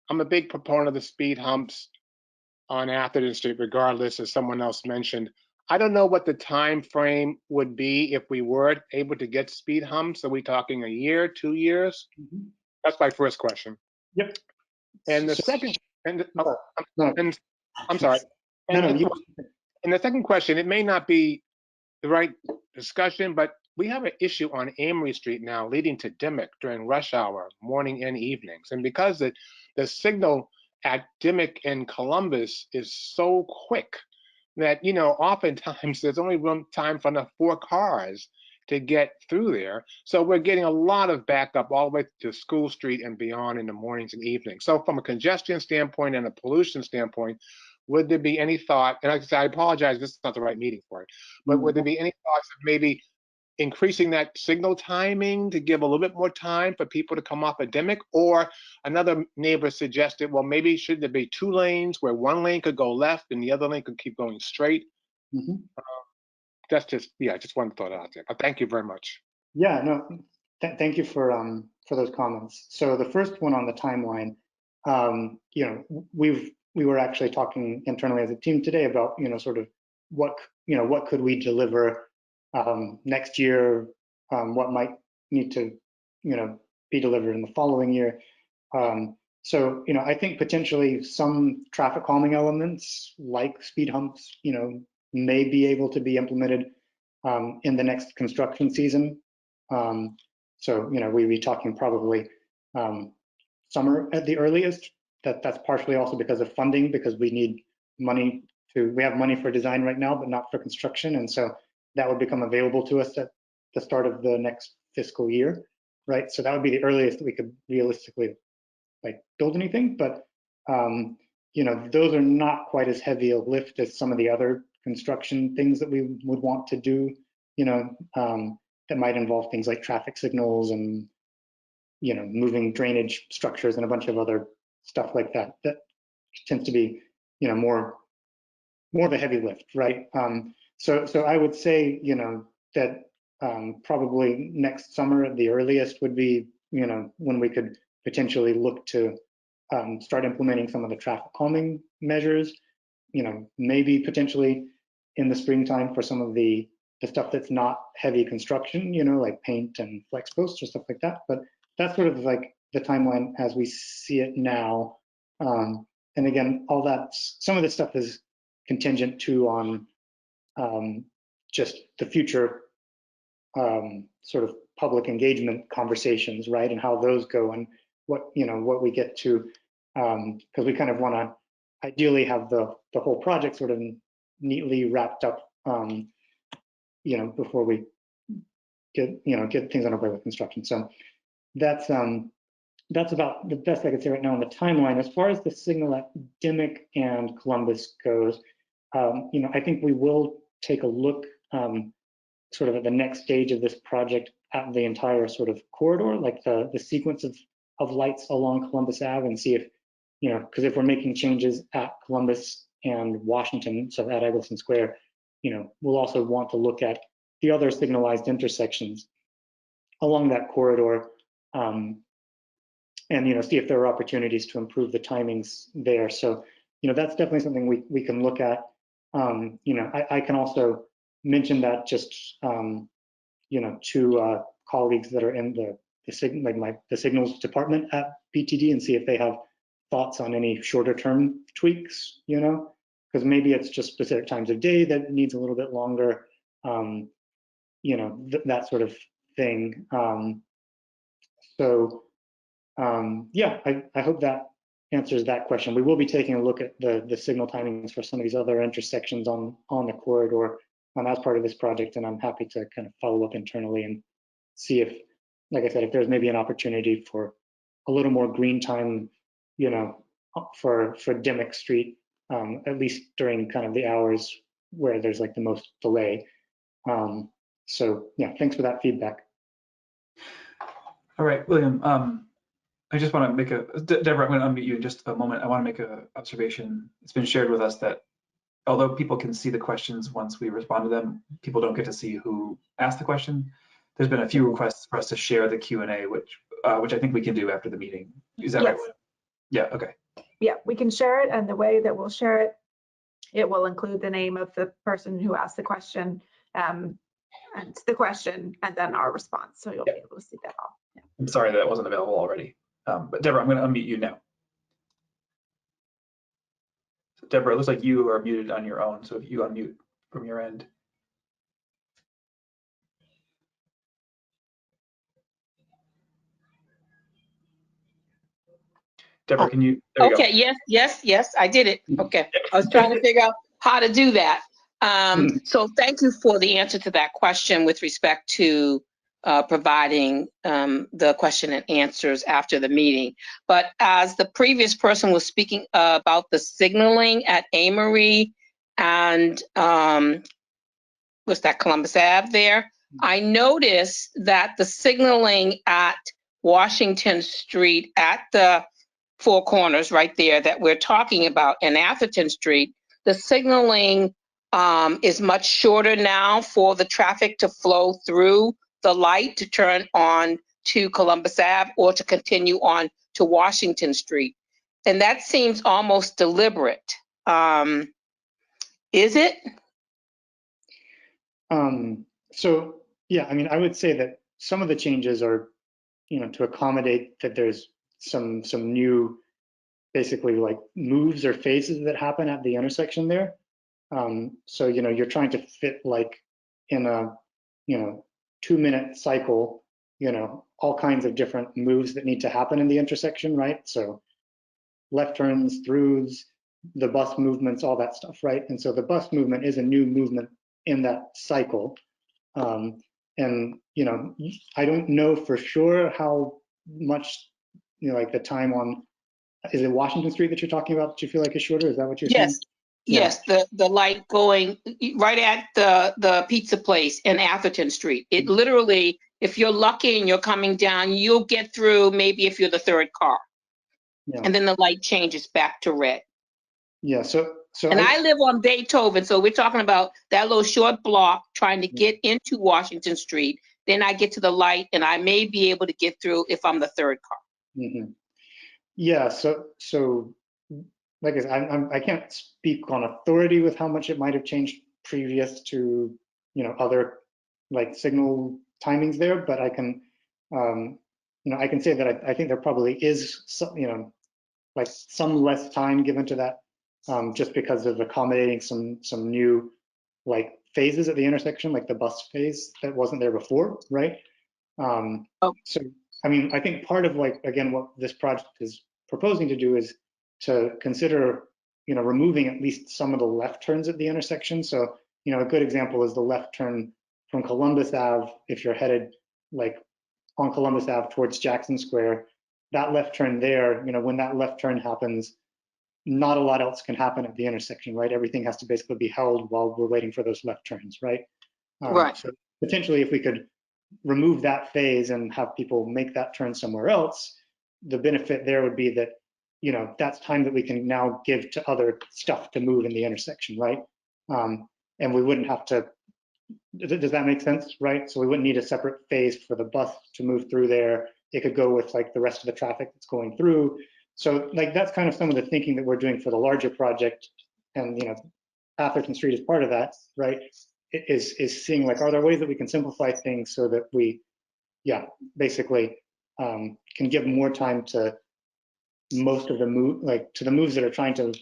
I'm a big proponent of the speed humps on Atherton Street, regardless, as someone else mentioned. I don't know what the time frame would be if we were able to get speed humps. Are we talking a year, 2 years? That's my first question. Yep. And the second, and I'm sorry. And the second question, it may not be the right discussion, but we have an issue on Amory Street now leading to Dimmock during rush hour, morning and evenings. And because the signal at Dimmock and Columbus is so quick that, you know, oftentimes there's only time for enough 4 cars to get through there. So we're getting a lot of backup all the way to School Street and beyond in the mornings and evenings. So from a congestion standpoint and a pollution standpoint, would there be any thought, and I apologize, this is not the right meeting for it, but would there be any thoughts of maybe increasing that signal timing to give a little bit more time for people to come off a Dimmock? Or another neighbor suggested, well, maybe should there be 2 lanes where 1 lane could go left and the other lane could keep going straight? That's just, yeah, just one thought out there. But thank you very much. Yeah, no, thank you for those comments. So the first one on the timeline, you know, we were actually talking internally as a team today about, you know, sort of what could we deliver next year, what might need to, you know, be delivered in the following year. So, you know, I think potentially some traffic calming elements like speed humps, you know, may be able to be implemented in the next construction season. So, you know, we'd be talking probably summer at the earliest. That's partially also because of funding, because we need money we have money for design right now, but not for construction. And so that would become available to us at the start of the next fiscal year, right? So that would be the earliest that we could realistically like build anything. But you know, those are not quite as heavy a lift as some of the other construction things that we would want to do, you know, that might involve things like traffic signals and, you know, moving drainage structures and a bunch of other stuff like that. That tends to be, you know, more of a heavy lift, right? So I would say, you know, that probably next summer at the earliest would be, you know, when we could potentially look to start implementing some of the traffic calming measures, maybe potentially in the springtime for some of the stuff that's not heavy construction, like paint and flex posts or stuff like that. But that's sort of like the timeline as we see it now. And again, all that, some of this stuff is contingent too on just the future sort of public engagement conversations, right? And how those go and what we get to, because we kind of want to ideally have the whole project sort of neatly wrapped up, before we get things underway with construction. So that's about the best I could say right now on the timeline. As far as the signal at Dimmock and Columbus goes, I think we will take a look sort of at the next stage of this project at the entire sort of corridor, like the sequence of lights along Columbus Ave, and see if, because if we're making changes at Columbus and Washington, so at Egleston Square, we'll also want to look at the other signalized intersections along that corridor, and see if there are opportunities to improve the timings there. So that's definitely something we can look at. I can also mention that just to colleagues that are in the signals department at BTD and see if they have thoughts on any shorter term tweaks, because maybe it's just specific times of day that needs a little bit longer, that sort of thing. Yeah, I hope that answers that question. We will be taking a look at the signal timings for some of these other intersections on the corridor as part of this project, and I'm happy to kind of follow up internally and see if, like I said, if there's maybe an opportunity for a little more green time, for Dimmock Street, at least during kind of the hours where there's like the most delay. So yeah, thanks for that feedback. All right, William, I just want to make Deborah, I'm going to unmute you in just a moment. I want to make an observation. It's been shared with us that although people can see the questions once we respond to them, people don't get to see who asked the question. There's been a few requests for us to share the Q&A, which I think we can do after the meeting. Is that right? Yeah, okay. Yeah, we can share it, and the way that we'll share it, it will include the name of the person who asked the question, and the question, and then our response. So you'll be able to see that all. Yeah. I'm sorry that wasn't available already. But Deborah, I'm going to unmute you now. So Deborah, it looks like you are muted on your own. So if you unmute from your end. Deborah, can you? Okay, yes, I did it. Okay, I was trying to figure out how to do that. So thank you for the answer to that question with respect to providing the question and answers after the meeting. But as the previous person was speaking about the signaling at Amory and what's that, Columbus Ave there, I noticed that the signaling at Washington Street at the Four Corners right there that we're talking about in Atherton Street, the signaling is much shorter now for the traffic to flow through the light to turn on to Columbus Ave or to continue on to Washington Street. And that seems almost deliberate. Is it? So yeah, I mean, I would say that some of the changes are, to accommodate that there's some new, basically like moves or phases that happen at the intersection there. So, you're trying to fit like in a, 2-minute cycle, all kinds of different moves that need to happen in the intersection, right? So left turns, throughs, the bus movements, all that stuff, right? And so the bus movement is a new movement in that cycle. And, I don't know for sure how much, like the time on, is it Washington Street that you're talking about that you feel like is shorter? Is that what you're saying? Yes, the light going right at the pizza place in Atherton Street. It literally, if you're lucky and you're coming down, you'll get through maybe if you're the third car. Yeah. And then the light changes back to red. Yeah, so and I live on Beethoven, so we're talking about that little short block trying to get into Washington Street. Then I get to the light and I may be able to get through if I'm the third car. Mm-hmm. Yeah, so like I said, I can't speak on authority with how much it might have changed previous to, other like signal timings there, but I can, I can say that I think there probably is some, like some less time given to that, just because of accommodating some new like phases at the intersection, like the bus phase that wasn't there before, right? So, I mean, I think part of like, again, what this project is proposing to do is to consider, removing at least some of the left turns at the intersection. So, a good example is the left turn from Columbus Ave, if you're headed like on Columbus Ave towards Jackson Square, that left turn there, when that left turn happens, not a lot else can happen at the intersection, right? Everything has to basically be held while we're waiting for those left turns, right? Right. So potentially, if we could remove that phase and have people make that turn somewhere else, the benefit there would be that, that's time that we can now give to other stuff to move in the intersection, right? And we wouldn't have to, does that make sense, right? So we wouldn't need a separate phase for the bus to move through there. It could go with like the rest of the traffic that's going through. So like that's kind of some of the thinking that we're doing for the larger project, and Atherton Street is part of that, right? Is seeing like, are there ways that we can simplify things so that we, basically can give more time to most of the move, like to the moves that are trying to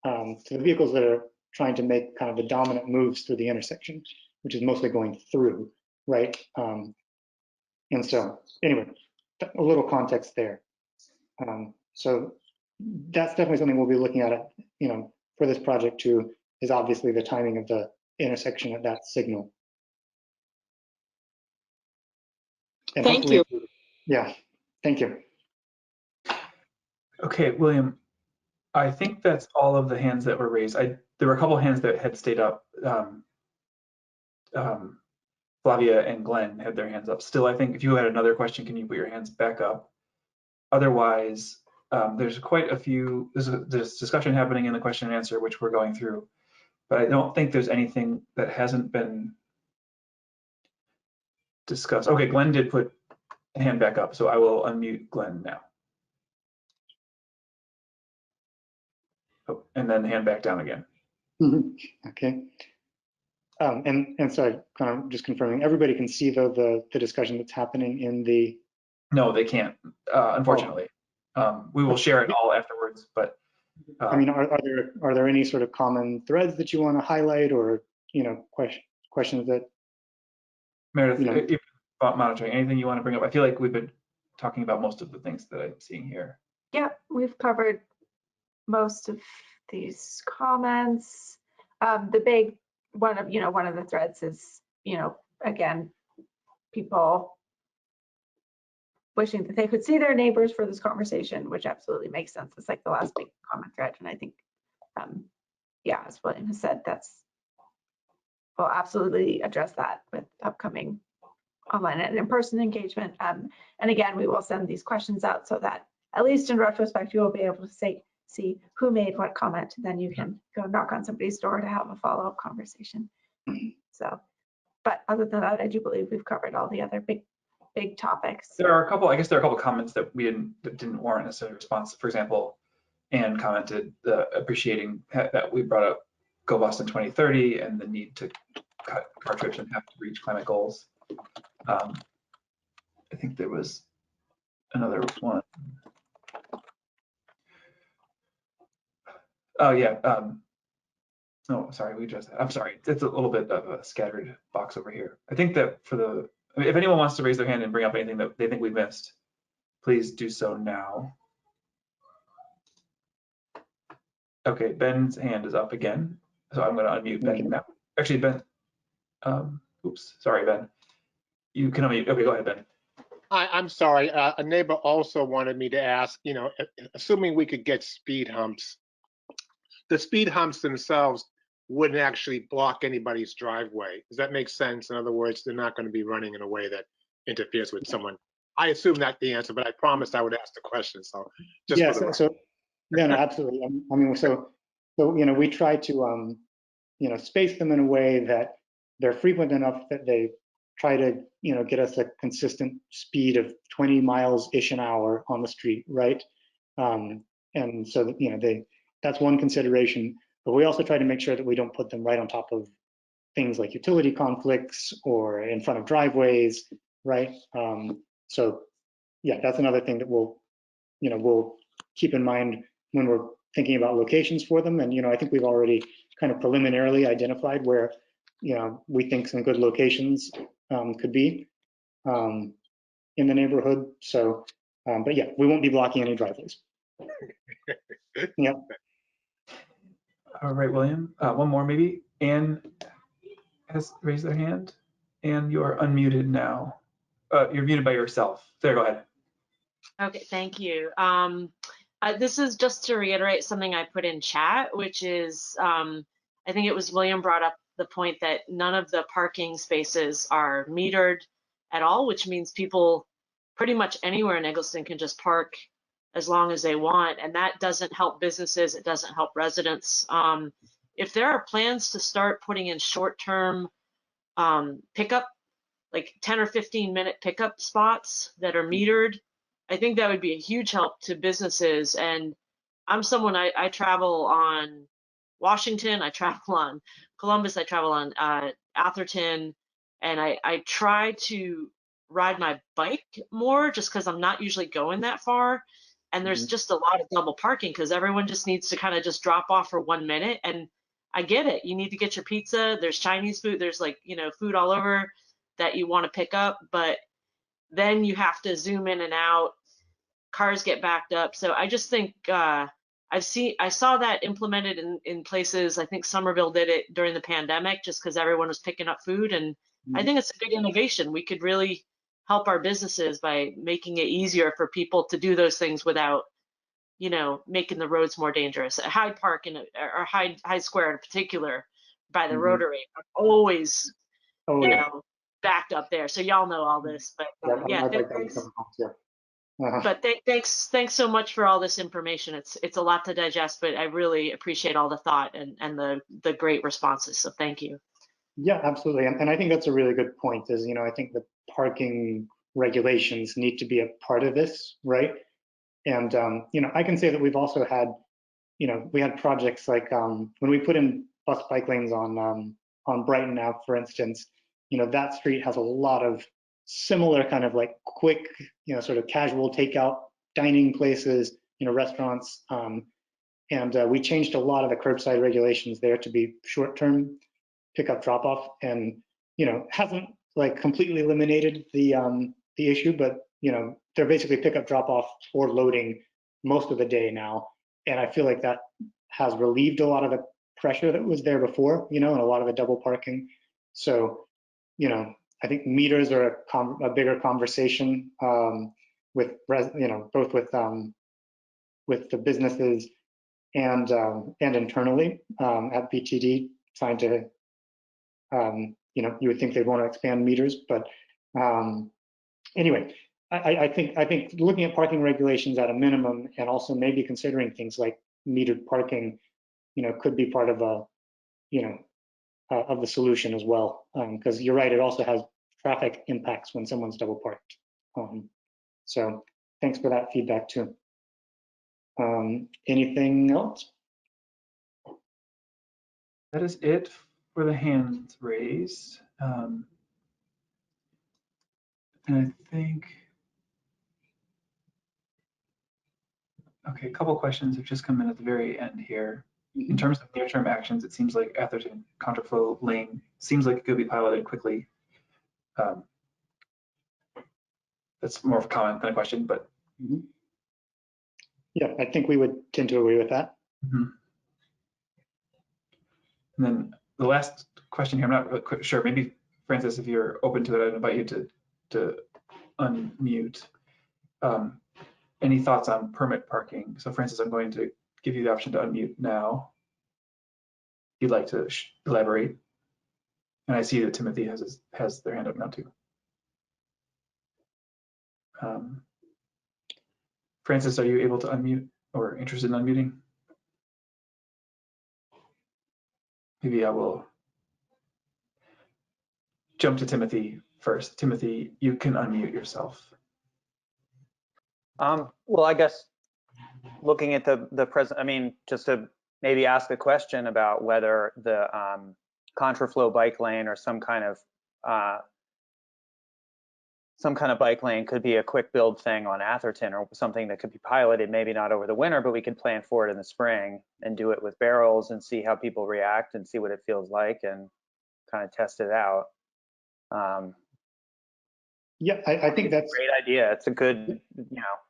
the vehicles that are trying to make kind of the dominant moves through the intersection, which is mostly going through, right? And so anyway, a little context there. So that's definitely something we'll be looking at, for this project too, is obviously the timing of the intersection at that signal. And Thank you. Yeah, thank you. Okay, William, I think that's all of the hands that were raised. There were a couple of hands that had stayed up. Flavia and Glenn had their hands up. Still, I think if you had another question, can you put your hands back up? Otherwise, there's quite a few, there's discussion happening in the question and answer, which we're going through, but I don't think there's anything that hasn't been discussed. Okay, Glenn did put a hand back up, so I will unmute Glenn now. Oh, and then hand back down again. Okay. And so kind of just confirming, everybody can see though the discussion that's happening in the. No, they can't, unfortunately. We will share it all afterwards, but. I mean, are there any sort of common threads that you want to highlight, or questions that? Meredith, if about monitoring, anything you want to bring up? I feel like we've been talking about most of the things that I'm seeing here. Yeah, we've covered most of these comments. The big one of the threads is, again, people wishing that they could see their neighbors for this conversation, which absolutely makes sense. It's like the last big comment thread, and I think, as William has said, we'll absolutely address that with upcoming online and in-person engagement. And again, we will send these questions out so that at least in retrospect, you will be able to see who made what comment. Then you can go knock on somebody's door to have a follow-up conversation. So, but other than that, I do believe we've covered all the other big topics. There are a couple, I guess there are a couple comments that didn't warrant necessarily a response. For example, Anne commented appreciating that we brought up Go Boston 2030 and the need to cut car trips and have to reach climate goals. I think there was another one. Oh yeah. No, sorry, we addressed that. I'm sorry. It's a little bit of a scattered box over here. I think that if anyone wants to raise their hand and bring up anything that they think we missed, please do so now. Okay, Ben's hand is up again, so I'm going to unmute Ben now. Actually, Ben, oops, sorry, Ben. You can unmute. Okay, go ahead, Ben. I'm sorry. A neighbor also wanted me to ask, assuming we could get speed humps, the speed humps themselves wouldn't actually block anybody's driveway. Does that make sense? In other words, they're not going to be running in a way that interferes with someone. I assume that's the answer, but I promised I would ask the question. So just no, absolutely. I mean, so we try to space them in a way that they're frequent enough that they try to get us a consistent speed of 20 miles-ish an hour on the street, right? And so, that's one consideration. But we also try to make sure that we don't put them right on top of things like utility conflicts or in front of driveways, right? So yeah, that's another thing that we'll keep in mind when we're thinking about locations for them. And, I think we've already kind of preliminarily identified where, we think some good locations could be in the neighborhood. So, but yeah, we won't be blocking any driveways. Yep. All right, William. One more maybe. Anne has raised their hand. Anne, you are unmuted now. You're muted by yourself. There, go ahead. Okay, thank you. This is just to reiterate something I put in chat, which is, I think it was William brought up the point that none of the parking spaces are metered at all, which means people pretty much anywhere in Egleston can just park as long as they want. And that doesn't help businesses. It doesn't help residents. If there are plans to start putting in short-term pickup, like 10 or 15-minute pickup spots that are metered, I think that would be a huge help to businesses. And I'm someone, I travel on Washington, I travel on Columbus, I travel on Atherton, and I try to ride my bike more just because I'm not usually going that far. And there's just a lot of double parking because everyone just needs to kind of just drop off for 1 minute. And I get it. You need to get your pizza. There's Chinese food. There's food all over that you want to pick up, but then you have to zoom in and out. Cars get backed up. So I just think I saw that implemented in places. I think Somerville did it during the pandemic just because everyone was picking up food. And I think it's a good innovation. We could really help our businesses by making it easier for people to do those things without, making the roads more dangerous. At Hyde Park or Hyde Square in particular, by the Rotary, I'm always, backed up there. So y'all know all this, but But thanks so much for all this information. It's a lot to digest, but I really appreciate all the thought and the great responses. So thank you. Yeah, absolutely. And I think that's a really good point is, I think the parking regulations need to be a part of this, right? And, I can say that we've also had, we had projects like when we put in bus bike lanes on Brighton Ave, for instance, that street has a lot of similar kind of like quick, sort of casual takeout dining places, restaurants. And we changed a lot of the curbside regulations there to be short-term pickup drop-off, and hasn't like completely eliminated the issue, but they're basically pickup drop-off or loading most of the day now, and I feel like that has relieved a lot of the pressure that was there before, and a lot of the double parking. So I think meters are a bigger conversation with both with the businesses and internally at BTD, trying to you would think they'd want to expand meters, but anyway, I think looking at parking regulations at a minimum and also maybe considering things like metered parking, could be part of of the solution as well, because you're right, it also has traffic impacts when someone's double parked. So thanks for that feedback too. Anything else? That is it for the hands raised. And I think, okay, a couple questions have just come in at the very end here. In terms of near-term actions, it seems like Atherton contraflow lane seems like it could be piloted quickly. That's more of a comment than a question, but. Yeah, I think we would tend to agree with that. And then the last question here, I'm not really sure, maybe Francis, if you're open to it, I'd invite you to unmute. Any thoughts on permit parking? So Francis, I'm going to give you the option to unmute now. If you'd like to elaborate. And I see that Timothy has their hand up now too. Francis, are you able to unmute or interested in unmuting? Maybe I will jump to Timothy first. Timothy, you can unmute yourself. Well, I guess looking at the present, I mean, just to maybe ask a question about whether the contraflow bike lane or some kind of bike lane could be a quick build thing on Atherton, or something that could be piloted, maybe not over the winter, but we could plan for it in the spring and do it with barrels and see how people react and see what it feels like and kind of test it out. Yeah, I think that's a great idea. It's a good,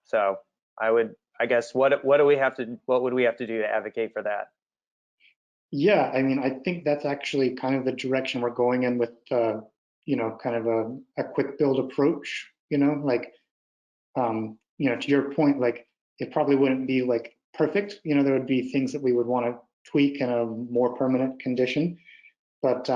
so I guess what would we have to do to advocate for that? Yeah, I mean, I think that's actually kind of the direction we're going in with, kind of a quick build approach, like, to your point, like, it probably wouldn't be like perfect, there would be things that we would want to tweak in a more permanent condition. But,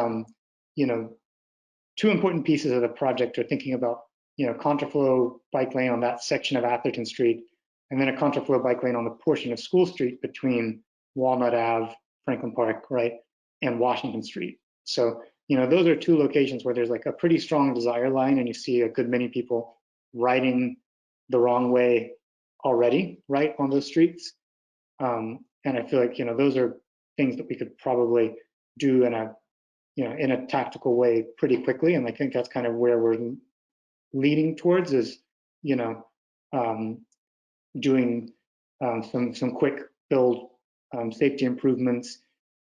two important pieces of the project are thinking about, contraflow bike lane on that section of Atherton Street, and then a contraflow bike lane on the portion of School Street between Walnut Ave, Franklin Park, right, and Washington Street. So, those are two locations where there's like a pretty strong desire line, and you see a good many people riding the wrong way already, right, on those streets. And I feel like, those are things that we could probably do in a tactical way pretty quickly. And I think that's kind of where we're leaning towards is, doing some quick build safety improvements.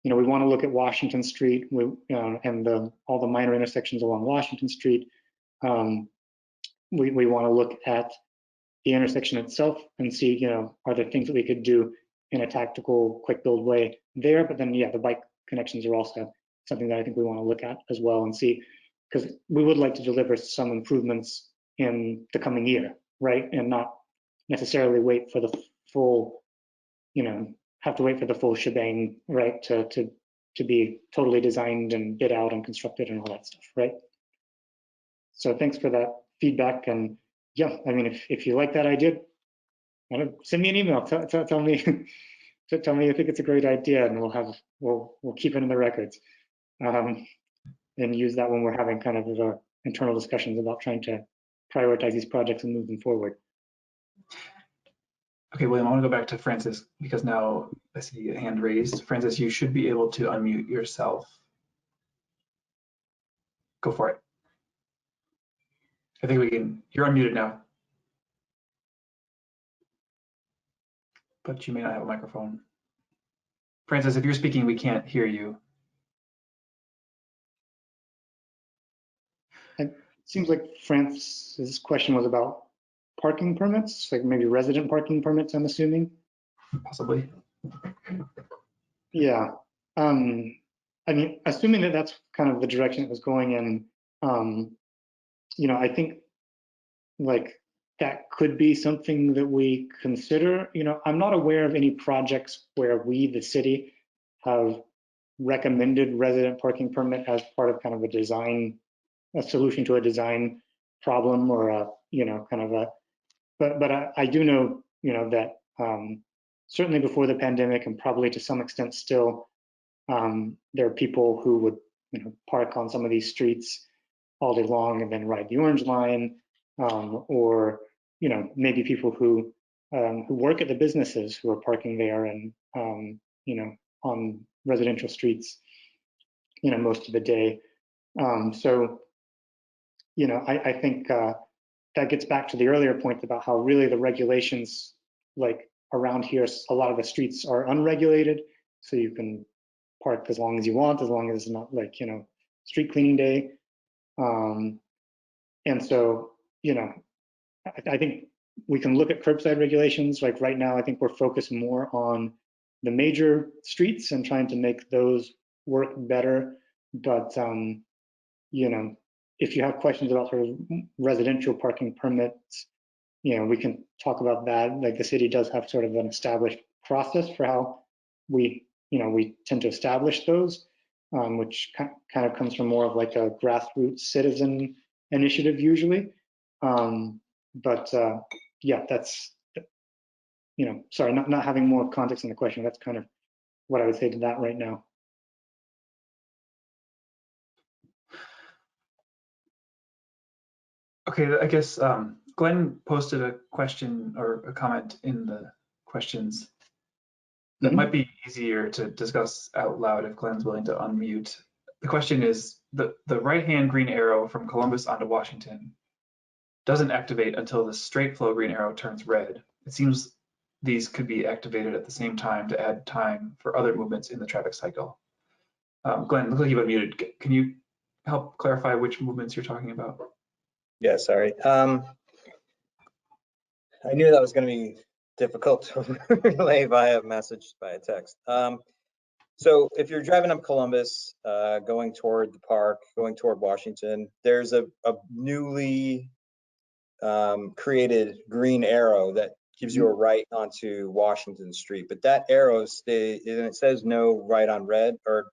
We want to look at Washington Street and all the minor intersections along Washington Street. We want to look at the intersection itself and see, are there things that we could do in a tactical quick build way there? But then, yeah, the bike connections are also something that I think we want to look at as well and see, because we would like to deliver some improvements in the coming year, right? And not necessarily wait for the full, have to wait for the full shebang, right? To be totally designed and bid out and constructed and all that stuff, right? So thanks for that feedback. And yeah, I mean, if you like that idea, send me an email. Tell me tell me you think it's a great idea, and we'll keep it in the records, and use that when we're having kind of internal discussions about trying to prioritize these projects and move them forward. Okay, William, I want to go back to Francis because now I see a hand raised. Francis, you should be able to unmute yourself. Go for it. I think you're unmuted now. But you may not have a microphone. Francis, if you're speaking, we can't hear you. It seems like Francis's question was about parking permits, like maybe resident parking permits, I'm assuming. Possibly. Yeah. I mean, assuming that that's kind of the direction it was going in, I think like that could be something that we consider. I'm not aware of any projects where we, the city, have recommended resident parking permit as part of kind of a solution to a design problem or but I do know, that certainly before the pandemic and probably to some extent still, there are people who would, park on some of these streets all day long and then ride the Orange Line, or, maybe people who work at the businesses who are parking there and, on residential streets, most of the day. So, I think that gets back to the earlier point about how really the regulations, like around here, a lot of the streets are unregulated. So you can park as long as you want, as long as it's not like, street cleaning day. And so, I think we can look at curbside regulations. Like right now, I think we're focused more on the major streets and trying to make those work better. But, if you have questions about sort of residential parking permits, we can talk about that. Like the city does have sort of an established process for how we tend to establish those, which kind of comes from more of like a grassroots citizen initiative usually. But yeah, that's, sorry, not having more context in the question. That's kind of what I would say to that right now. Okay, I guess Glenn posted a question or a comment in the questions that might be easier to discuss out loud if Glenn's willing to unmute. The question is, the right-hand green arrow from Columbus onto Washington doesn't activate until the straight flow green arrow turns red. It seems these could be activated at the same time to add time for other movements in the traffic cycle. Glenn, looks like you've unmuted. Can you help clarify which movements you're talking about? Yeah, sorry. I knew that was going to be difficult to relay via message, via text. So if you're driving up Columbus, going toward the park, going toward Washington, there's a newly created green arrow that gives you a right onto Washington Street. But that arrow and it says no right on red or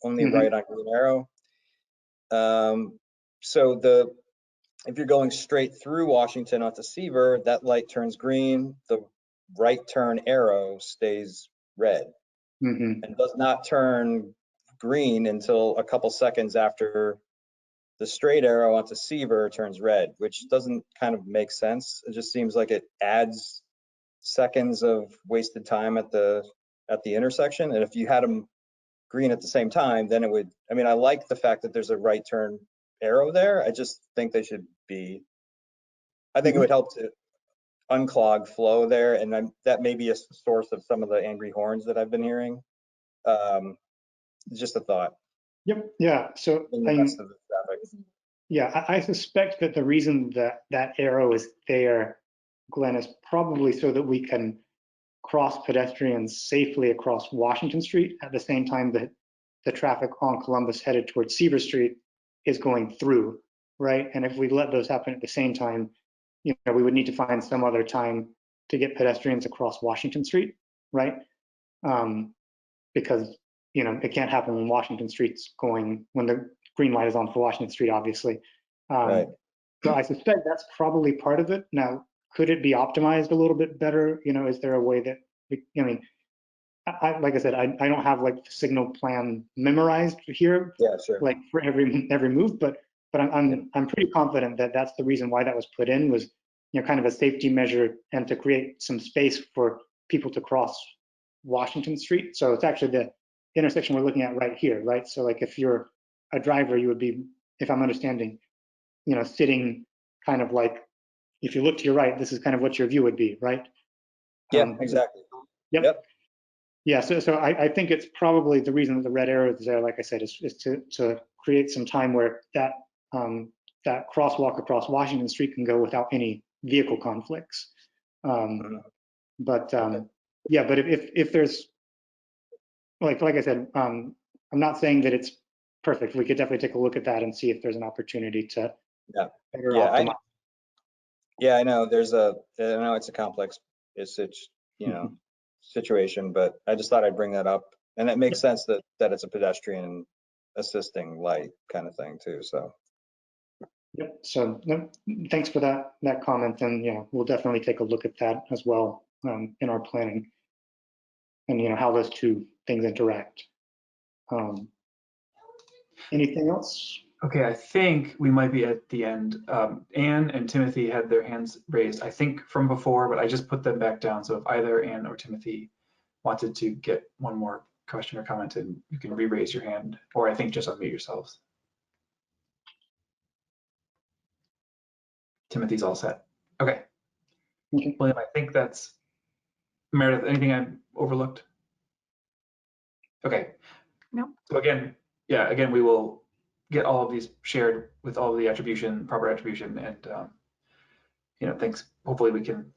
only right on green arrow. So if you're going straight through Washington onto Seaver, that light turns green. The right turn arrow stays red and does not turn green until a couple seconds after the straight arrow onto Seaver turns red, which doesn't kind of make sense. It just seems like it adds seconds of wasted time at the intersection. And if you had them green at the same time, then it would, I mean, I like the fact that there's a right turn arrow there. I just think they should be, I think it would help to unclog flow there. And that may be a source of some of the angry horns that I've been hearing. Just a thought. Yep. Yeah. So I suspect that the reason that that arrow is there, Glenn, is probably so that we can cross pedestrians safely across Washington Street at the same time that the traffic on Columbus headed towards Seaver Street is going through, right? And if we let those happen at the same time, you know, we would need to find some other time to get pedestrians across Washington Street, right? Because, you know, it can't happen when Washington Street's going, when the green light is on for Washington Street, obviously. Right. So I suspect that's probably part of it. Now, could it be optimized a little bit better? You know, is there a way that, I mean, like I said, I don't have like the signal plan memorized here, like for every move, but I'm pretty confident that that's the reason why that was put in, was, you know, kind of a safety measure and to create some space for people to cross Washington Street. So it's actually the intersection we're looking at right here, right? So like if you're a driver, you would be, if I'm understanding, you know, sitting kind of like, if you look to your right, this is kind of what your view would be, right? Yeah, exactly. Yep. Yeah, so I think it's probably the reason that the red arrow is there, like I said, is to create some time where that that crosswalk across Washington Street can go without any vehicle conflicts. But if there's, like I said, I'm not saying that it's perfect. We could definitely take a look at that and see if there's an opportunity to better optimize. I know I know it's a complex, you know, situation, but I just thought I'd bring that up, and it makes sense that it's a pedestrian assisting light kind of thing too. So. Yep. So thanks for that comment, and yeah, we'll definitely take a look at that as well in our planning, and you know how those two things interact. Anything else? Okay, I think we might be at the end. Anne and Timothy had their hands raised, I think from before, but I just put them back down. So if either Anne or Timothy wanted to get one more question or comment in, you can re-raise your hand, or I think just unmute yourselves. Timothy's all set. Okay. William, I think that's, Meredith, anything I overlooked? Okay. No. So again, we will get all of these shared with all of the proper attribution, and you know, thanks. Hopefully we can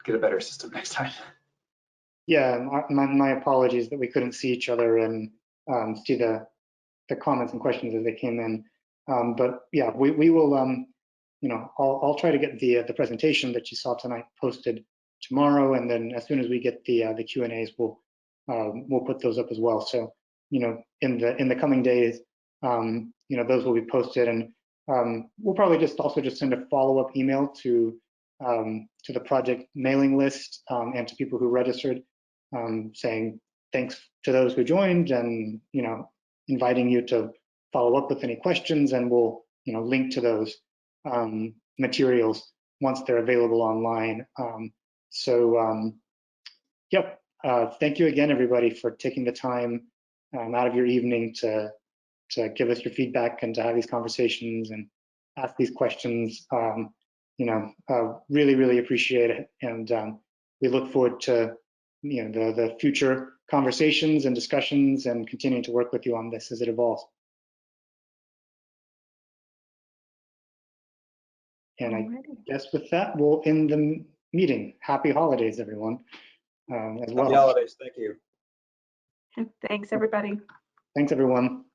get a better system next time. Yeah, my apologies that we couldn't see each other and see the comments and questions as they came in. But yeah, we will, you know, I'll try to get the presentation that you saw tonight posted tomorrow, and then as soon as we get the Q&As, we'll put those up as well. So, you know, in the coming days, you know, those will be posted, and we'll probably just send a follow-up email to the project mailing list and to people who registered, saying thanks to those who joined, and you know, inviting you to follow up with any questions, and we'll, you know, link to those materials once they're available online. So Yep. Thank you again, everybody, for taking the time out of your evening to give us your feedback and to have these conversations and ask these questions. Really, really appreciate it. And we look forward to the future conversations and discussions and continuing to work with you on this as it evolves. And I guess with that, we'll end the meeting. Happy holidays, everyone, as well. Happy holidays. Thank you. Thanks, everybody. Thanks, everyone.